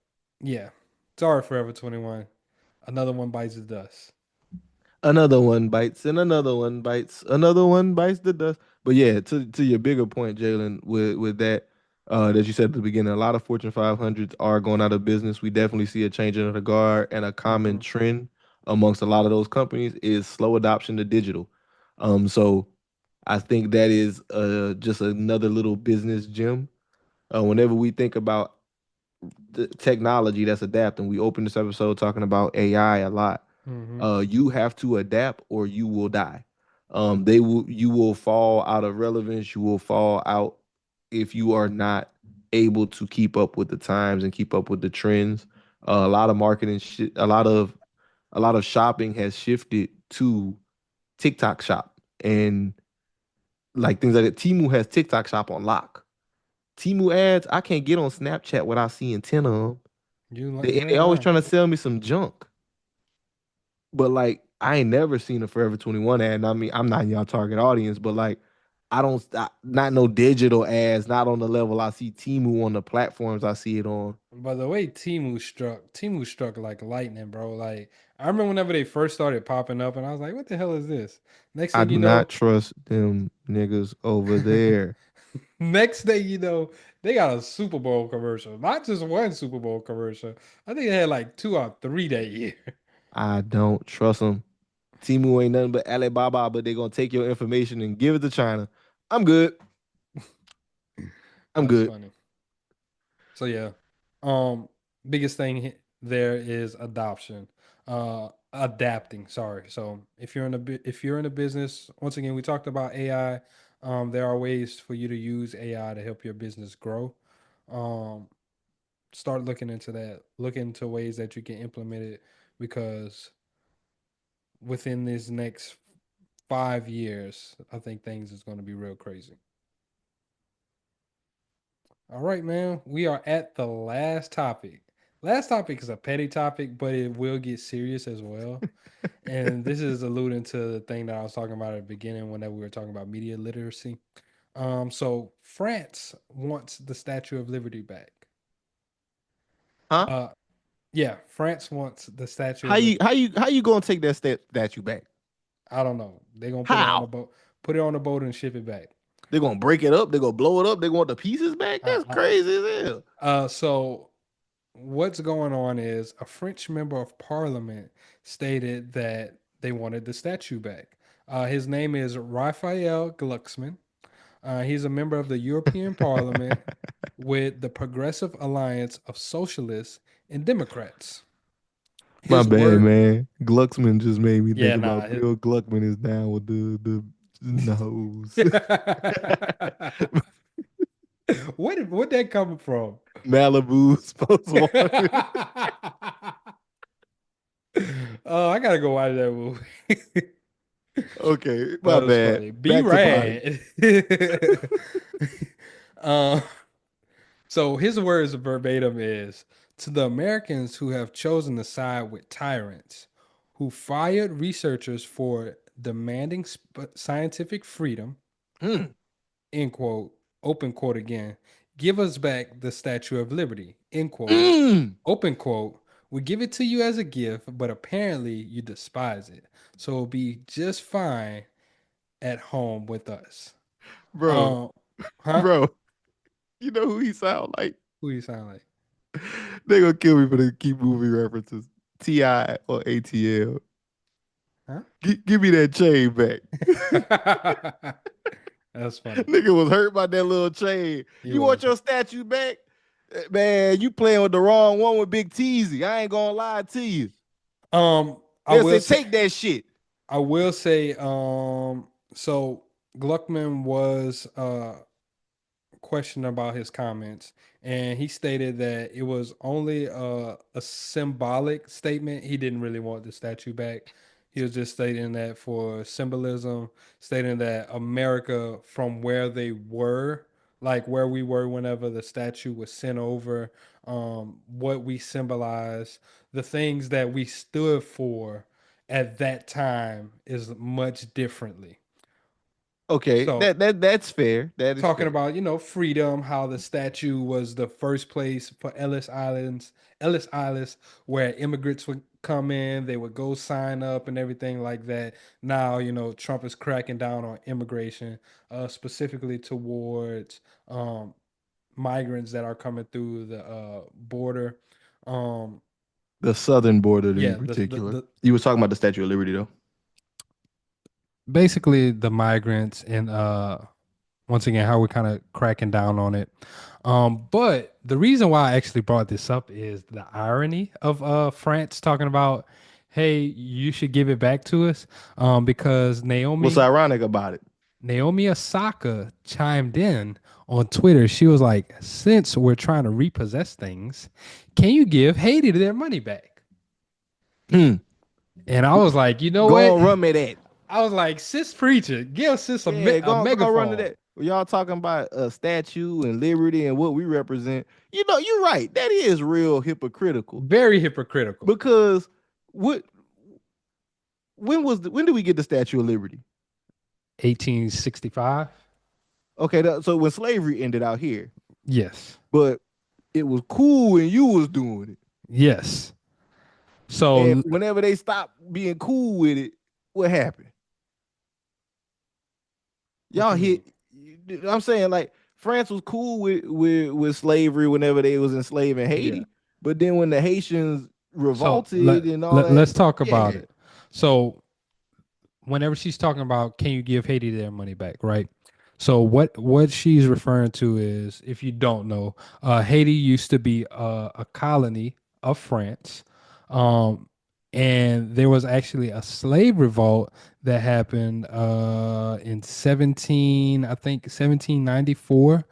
yeah, sorry Forever 21. Another one bites the dust. Another one bites, and another one bites, another one bites the dust. But yeah, to your bigger point, Jalen, with that, That you said at the beginning, a lot of Fortune 500s are going out of business. We definitely see a changing of the guard, and a common Hmm. trend amongst a lot of those companies is slow adoption to digital. So I think that is just another little business gem. Whenever we think about the technology that's adapting, we opened this episode talking about AI a lot. Hmm. You have to adapt or you will die. You will fall out of relevance. You will fall out if you are not able to keep up with the times and keep up with the trends. A lot of marketing, a lot of shopping has shifted to TikTok shop and like things like that. Timu has TikTok shop on lock. Timu ads, I can't get on Snapchat without seeing 10 of them. You They ain't always lying. trying to sell me some junk. But like I ain't never seen a Forever 21 ad. And I mean, I'm not in y'all target audience, but like not no digital ads, not on the level I see Timu on the platforms I see it on. But the way Timu struck like lightning, bro. Like I remember whenever they first started popping up, and I was like, "What the hell is this?" Next I thing you do not know, trust them niggas over there. next thing you know, they got a Super Bowl commercial. Not just one Super Bowl commercial. I think they had like 2 or 3 that year. I don't trust them. Timu ain't nothing but Alibaba, but they gonna take your information and give it to China. I'm good. I'm That's good. funny. So yeah, um, biggest thing there is adoption, adapting. Sorry. So if you're in a business, once again, we talked about AI. There are ways for you to use AI to help your business grow. Um, Start looking into that. Look into ways that you can implement it because within this next 5 years, I think things is going to be real crazy. All right, man. We are at the last topic. Last topic is a petty topic, but it will get serious as well. And this is alluding to the thing that I was talking about at the beginning whenever we were talking about media literacy. So France wants the Statue of Liberty back. Huh? Uh, yeah, France wants the Statue How of you Liberty. how you how you gonna take that statue back? I don't know. They're gonna put it on a How? boat, put it on a boat and ship it back. They're gonna break it up, they're gonna blow it up, they want the pieces back? That's Uh, crazy as hell. so what's going on is a French member of parliament stated that they wanted the statue back. His name is Raphael Glucksmann. He's a member of the European Parliament with the Progressive Alliance of Socialists and Democrats. My His bad, word, man. Glucksman just made me think yeah, nah. about Bill Gluckman is down with the nose. What that coming from? Malibu's post one. Oh, I gotta go watch that movie. Okay, my That was bad. funny. Be Back to potty. rad. uh, so his words verbatim is to the Americans who have chosen to side with tyrants, who fired researchers for demanding scientific freedom, Mm, end quote, open quote again, give us back the Statue of Liberty, end quote, mm. open quote, we give it to you as a gift, but apparently you despise it. So it'll be just fine at home with us. Bro, Um, huh? bro, you know who he sound like? Who you sound like? They gonna kill me for the keep movie references. T.I. or ATL. Huh? Give me that chain back. That's funny. Nigga was hurt by that little chain. He You want was. your statue back? Man, you playing with the wrong one with Big Teasy. I ain't gonna lie to you. Um, I They'll will say, say, take that shit. I will say, so Gluckman was question about his comments, and he stated that it was only a symbolic statement. He didn't really want the statue back. He was just stating that for symbolism, stating that America, from where they were, like where we were whenever the statue was sent over, what we symbolize, the things that we stood for at that time is much differently. Okay, So that's fair. That is talking fair. about freedom, how the statue was the first place for Ellis Islands, where immigrants would come in, they would go sign up and everything like that. Now Trump is cracking down on immigration, specifically towards migrants that are coming through the border. Um, The southern border in yeah, particular. You was talking about the Statue of Liberty though. basically the migrants and once again how we're kind of cracking down on it. But the reason why I actually brought this up is the irony of France talking about, hey, you should give it back to us. Because What's ironic about it? Naomi Osaka chimed in on Twitter. She was like, since we're trying to repossess things, can you give Haiti their money back? And I was like, you know Go what? on, run me that. I was like, sis preacher, give sis a, Yeah, a go on, run to megaphone. that. Y'all talking about a statue and liberty and what we represent. You know, you're right. That is real hypocritical. Very hypocritical. Because what when did we get the Statue of Liberty? 1865. Okay, so when slavery ended out here, Yes. but it was cool when you was doing it. Yes. And So whenever they stopped being cool with it, what happened? Y'all hit. I'm saying like France was cool with slavery whenever they was enslaving Haiti, Yeah. but then when the Haitians revolted and all that, let's talk about yeah. it. So whenever she's talking about can you give Haiti their money back, right? So what she's referring to is, if you don't know, Haiti used to be a colony of France, and there was actually a slave revolt that happened in 1794,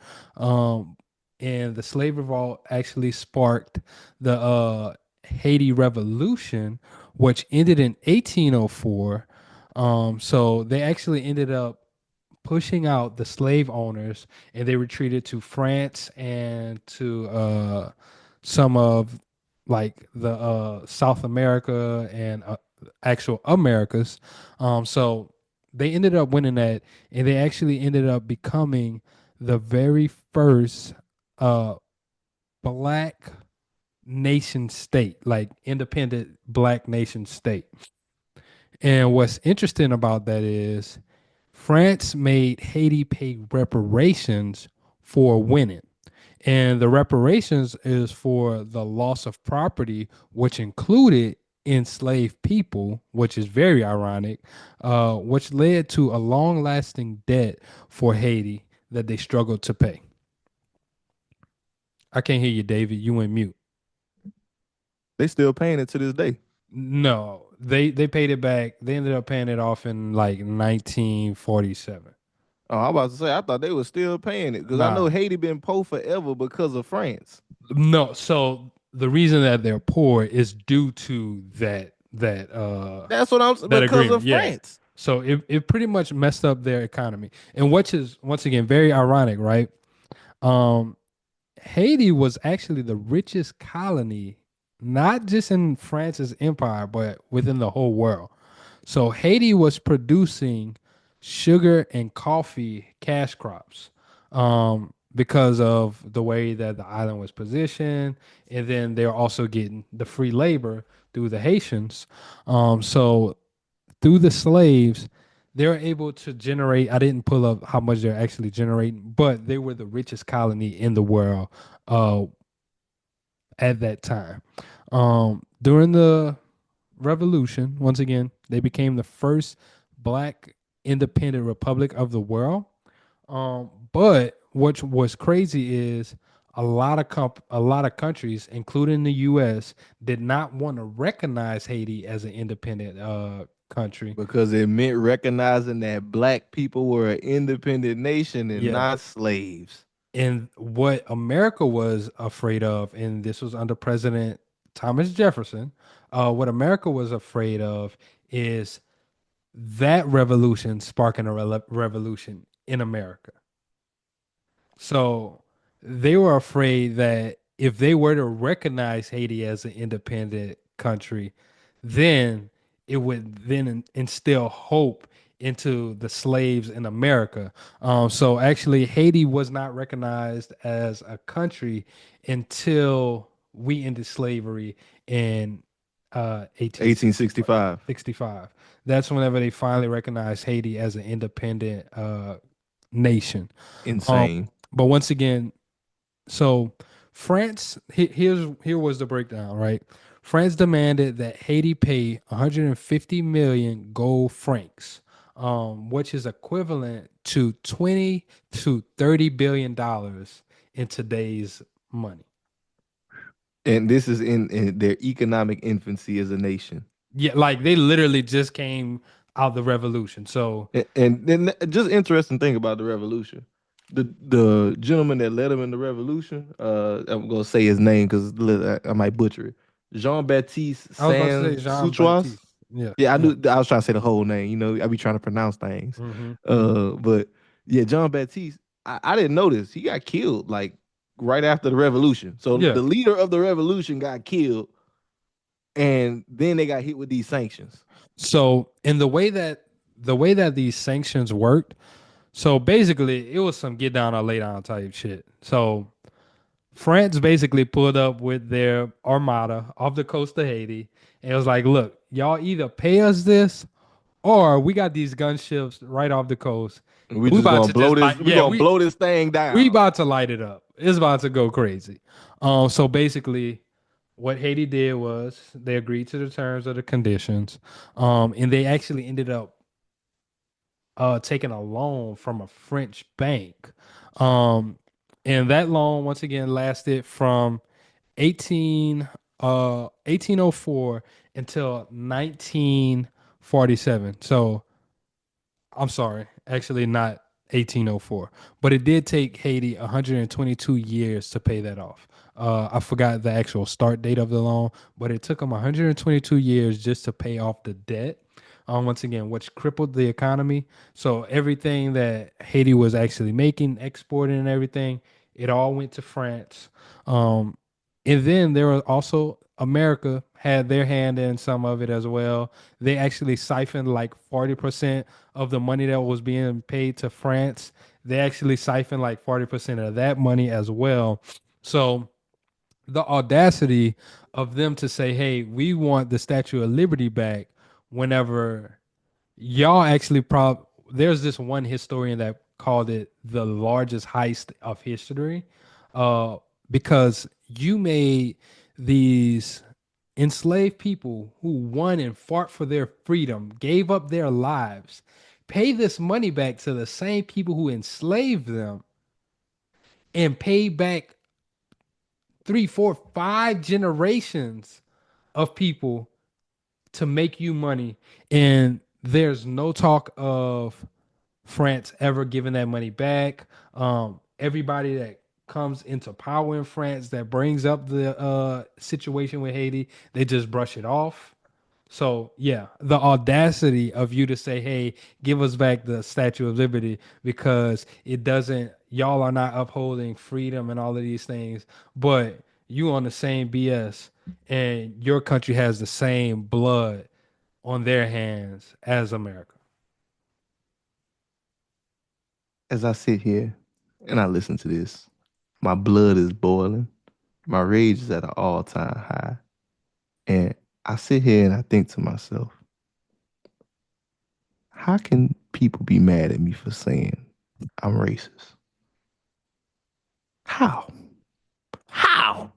and the slave revolt actually sparked the Haiti Revolution, which ended in 1804. So they actually ended up pushing out the slave owners, and they retreated to France and to some of like the South America and actual Americas. So they ended up winning that, and they actually ended up becoming the very first black nation state, like independent black nation state. And what's interesting about that is France made Haiti pay reparations for winning. And the reparations is for the loss of property, which included enslaved people, which is very ironic, which led to a long lasting debt for Haiti that they struggled to pay. I can't hear you, David. You went mute. They still paying it to this day. No, they paid it back. They ended up paying it off in like 1947. Oh, I'm about to say I thought they were still paying it because I know Nah. Haiti been poor forever because of France. No, so the reason that they're poor is due to that That's what I'm saying, that because agreement. of Yeah. France. So it pretty much messed up their economy. And which is once again very ironic, right? Haiti was actually the richest colony, not just in France's empire, but within the whole world. So Haiti was producing sugar and coffee cash crops, because of the way that the island was positioned, and then they're also getting the free labor through the Haitians. So through the slaves, they're able to generate. I didn't pull up how much they're actually generating, but they were the richest colony in the world uh, at that time. During the revolution, once again, they became the first black independent republic of the world. But what was crazy is a lot of countries, including the U.S., did not want to recognize Haiti as an independent country. Because it meant recognizing that black people were an independent nation and Yeah. not slaves. And what America was afraid of, and this was under President Thomas Jefferson, what America was afraid of is that revolution sparking a revolution in America. So they were afraid that if they were to recognize Haiti as an independent country, then it would then instill hope into the slaves in America. So actually, Haiti was not recognized as a country until we ended slavery in 1865. 1865. That's whenever they finally recognized Haiti as an independent nation. Insane. But once again, So France, here was the breakdown, right? France demanded that Haiti pay 150 million gold francs, which is equivalent to 20 to 30 billion dollars in today's money. And this is in their economic infancy as a nation. Yeah, like they literally just came out the revolution. So And then just interesting thing about the revolution. The gentleman that led him in the revolution, I'm gonna say his name because I might butcher it. Jean Baptiste I was about to say Saint Jean Sutrois. Baptiste. Yeah, Yeah, I yeah. knew I was trying to say the whole name. You know, I be trying to pronounce things. Hmm. But yeah, John Baptiste, I didn't notice he got killed like right after the revolution. So Yeah. the leader of the revolution got killed, and then they got hit with these sanctions. So in the way that these sanctions worked, so basically it was some get down or lay down type shit. So France basically pulled up with their armada off the coast of Haiti and it was like, look, y'all either pay us this or we got these gunships right off the coast. And we We just about gonna to blow just this. like, We yeah, gonna we blow this thing we down. about to light it up. It's about to go crazy. So basically what Haiti did was they agreed to the terms of the conditions. And they actually ended up taking a loan from a French bank. Um, and that loan once again lasted from 1804 until 1947. So I'm sorry, actually not 1804, but it did take Haiti 122 years to pay that off. I forgot the actual start date of the loan, but it took them 122 years just to pay off the debt. Once again, which crippled the economy. So everything that Haiti was actually making, exporting, and everything, it all went to France. Um, and then there was also America had their hand in some of it as well. They actually siphoned like 40% of the money that was being paid to France. They actually siphoned like 40% of that money as well. So the audacity of them to say, hey, we want the Statue of Liberty back whenever y'all actually there's this one historian that called it the largest heist of history, uh, because you made these enslaved people who won and fought for their freedom, gave up their lives, pay this money back to the same people who enslaved them and pay back three, four, five generations of people to make you money. And there's no talk of France ever giving that money back. Everybody that comes into power in France that brings up the situation with Haiti, they just brush it off. So yeah, the audacity of you to say, "Hey, give us back the Statue of Liberty," because it doesn't. Y'all are not upholding freedom and all of these things, but you on the same BS, and your country has the same blood on their hands as America. As I sit here and I listen to this, my blood is boiling. My rage is at an all-time high. And I sit here and I think to myself, how can people be mad at me for saying I'm racist? How? How?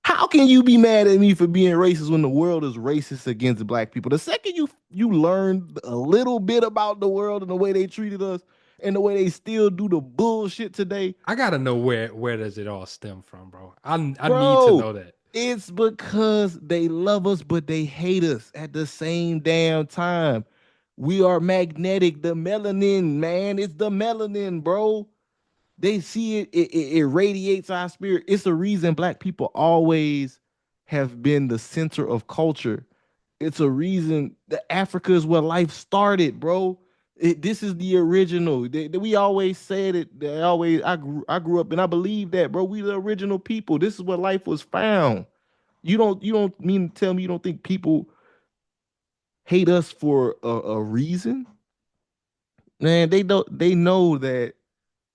How can you be mad at me for being racist when the world is racist against black people? The second you learn a little bit about the world and the way they treated us and the way they still do the bullshit today, I gotta know where does it all stem from, bro. I need to bro, know that. it's because they love us but they hate us at the same damn time. We are magnetic. The melanin, man, it's the melanin, bro. They see it radiates our spirit. It's the reason black people always have been the center of culture. It's a reason that Africa is where life started, bro. This is the original. We always said it. They always I grew up and I believe that, bro. We the original people. This is where life was found. You don't mean to tell me you don't think people hate us for a reason? Man, they know that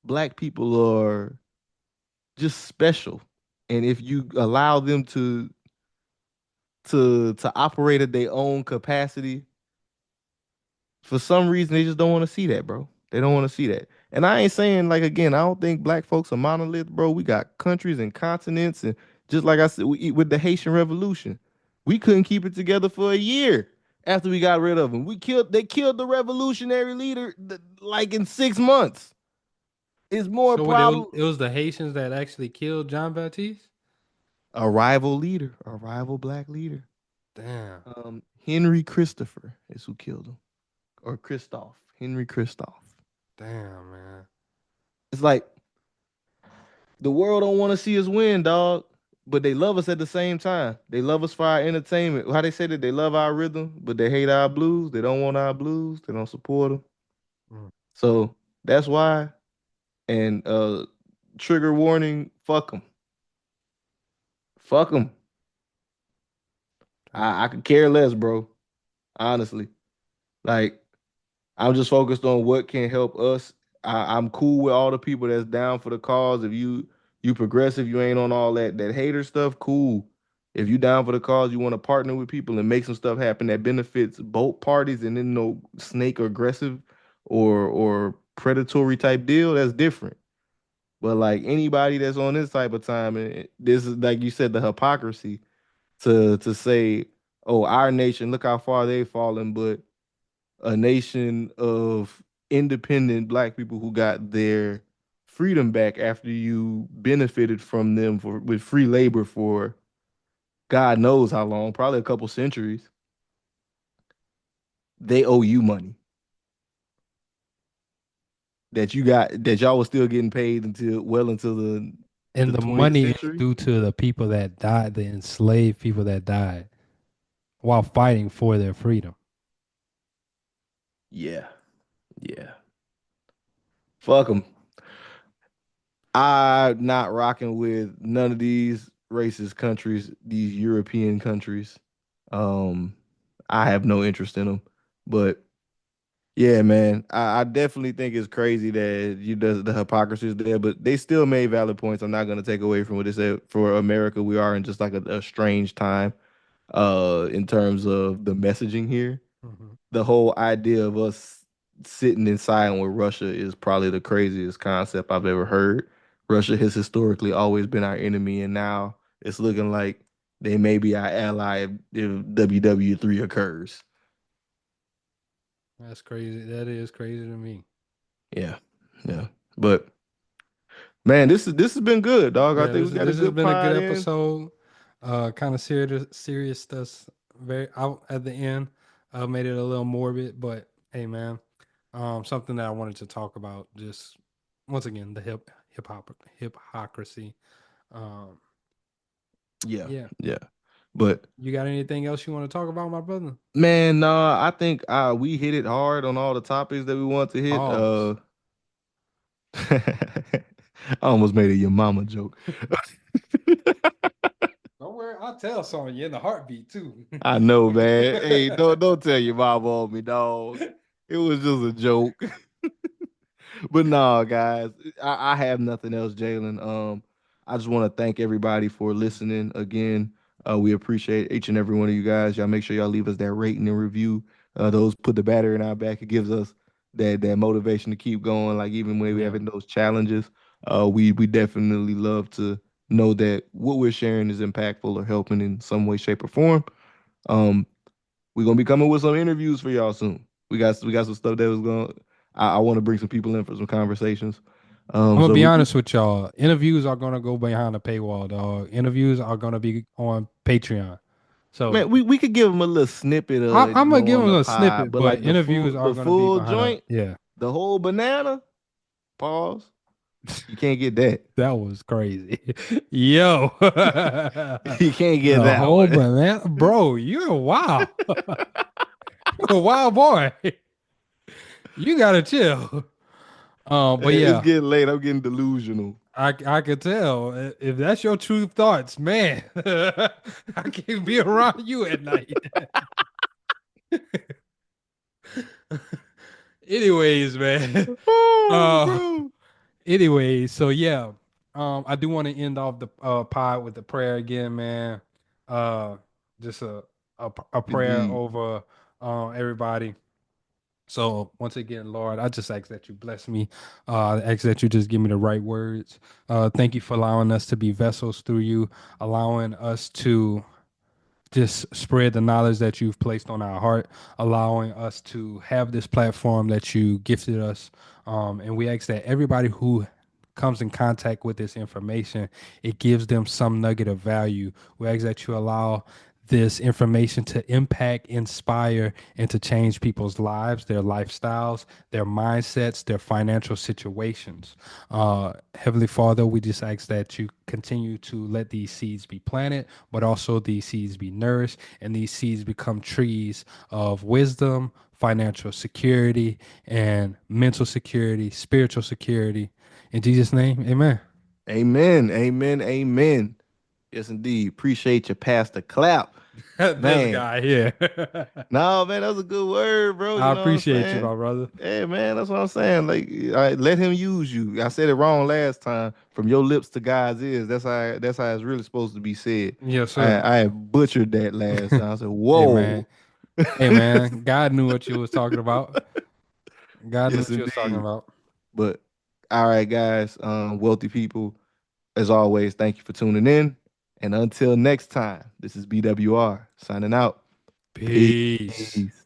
black people are just special. And if you allow them to operate at their own capacity, for some reason they just don't want to see that, bro. They don't want to see that. And I ain't saying like again, I don't think black folks are monolith, bro. We got countries and continents, and just like I said, with the Haitian Revolution, we couldn't keep it together for a year after we got rid of them. They killed the revolutionary leader like in 6 months. It's more So what? problem. It was the Haitians that actually killed John Baptiste. A rival black leader. Damn. Henry Christopher is who killed him, or Christoph. Henry Christoph. Damn, man. It's like the world don't want to see us win, dog, but they love us at the same time. They love us for our entertainment. How they say that they love our rhythm, but they hate our blues. They don't want our blues. They don't support them. Mm. So that's why. And trigger warning, fuck them. Fuck them. I could care less, bro. Honestly, like I'm just focused on what can help us. I'm cool with all the people that's down for the cause. If you progressive, you ain't on all that hater stuff, cool. If you down for the cause, you want to partner with people and make some stuff happen that benefits both parties and then no snake or aggressive or predatory type deal, that's different. But like anybody that's on this type of time, and this is like you said, the hypocrisy to say, oh, our nation, look how far they've fallen, but a nation of independent black people who got their freedom back after you benefited from them for with free labor for God knows how long, probably a couple centuries. They owe you money that y'all was still getting paid until well into the And the 20th money is century. due to the people that died, the enslaved people that died while fighting for their freedom. Yeah, yeah. Fuck them. I'm not rocking with none of these racist countries, these European countries. Um, I have no interest in them. But yeah, man, I definitely think it's crazy that the hypocrisy is there, but they still made valid points. I'm not gonna take away from what they said. For America, we are in just like a strange time, in terms of the messaging here. Mhm. The whole idea of us sitting in silent with Russia is probably the craziest concept I've ever heard. Russia has historically always been our enemy, and now it's looking like they may be our ally if WW3 occurs. That's crazy. That is crazy to me. Yeah, yeah. But man, this has been good, dog. I Yeah, think we got a this has good been a good pod in. episode. Kind of serious stuff very out at the end. Made it a little morbid, but hey, man, something that I wanted to talk about. Just once again, the hypocrisy. Um, Yeah, yeah. yeah. But You got anything else you want to talk about, my brother? man, nah, I think we hit it hard on all the topics that we want to hit. Pause. I almost made a your mama joke. Don't worry, I'll tell some of you in the heartbeat too. I know, man. Hey, don't tell your mama on me, dog. It was just a joke. But no, guys, I have nothing else, Jalen. I just want to thank everybody for listening again. We appreciate each and every one of you guys. Y'all make sure y'all leave us that rating and review. Those put the battery in our back. It gives us that motivation to keep going. Like even when we're Yeah. having those challenges, we definitely love to know that what we're sharing is impactful or helping in some way, shape, or form. Um, we're gonna be coming with some interviews for y'all soon. We got some stuff that was going. I want to bring some people in for some conversations. I'm gonna So be honest with y'all. Interviews are gonna go behind the paywall, dog. Interviews are gonna be on Patreon. So man, we could give them a little snippet of it, I'm gonna give on them the a pod, snippet, but but like interviews are the gonna be full behind a joint, yeah. the whole banana. Pause. You can't get that. That was crazy. Yo. You can't get The that whole one. banana, bro, you're wild. You're a wild boy. You gotta chill. But It's yeah, getting late. I'm getting delusional. I could tell if that's your true thoughts, man. I can't be around you at night. Anyways, man. Oh, Uh bro. anyways, so yeah. I do want to end off the pod with a prayer again, man. Uh just a prayer Indeed. over everybody. So once again, Lord, I just ask that you bless me. I ask that you just give me the right words. Thank you for allowing us to be vessels through you, allowing us to just spread the knowledge that you've placed on our heart, allowing us to have this platform that you gifted us. And we ask that everybody who comes in contact with this information, it gives them some nugget of value. We ask that you allow this information to impact, inspire, and to change people's lives, their lifestyles, their mindsets, their financial situations. Heavenly Father, we just ask that you continue to let these seeds be planted, but also these seeds be nourished, and these seeds become trees of wisdom, financial security, and mental security, spiritual security. In Jesus' name, amen. Amen. Amen. Amen. Yes, indeed. Appreciate you, Pastor Clap. This Man. guy here. No, man, that was a good word, bro. I You know what I'm appreciate you, saying? my brother. Yeah, man, that's what I'm saying. Like, let him use you. I said it wrong last time. From your lips to God's ears. That's how it's really supposed to be said. Yes, sir. I butchered that last time. I said, Hey, whoa. man. Hey, man. God knew what you was talking about. God knew Yes, what you was talking indeed. about. But all right, guys, wealthy people, as always, thank you for tuning in. And until next time, this is BWR signing out. Peace. Peace.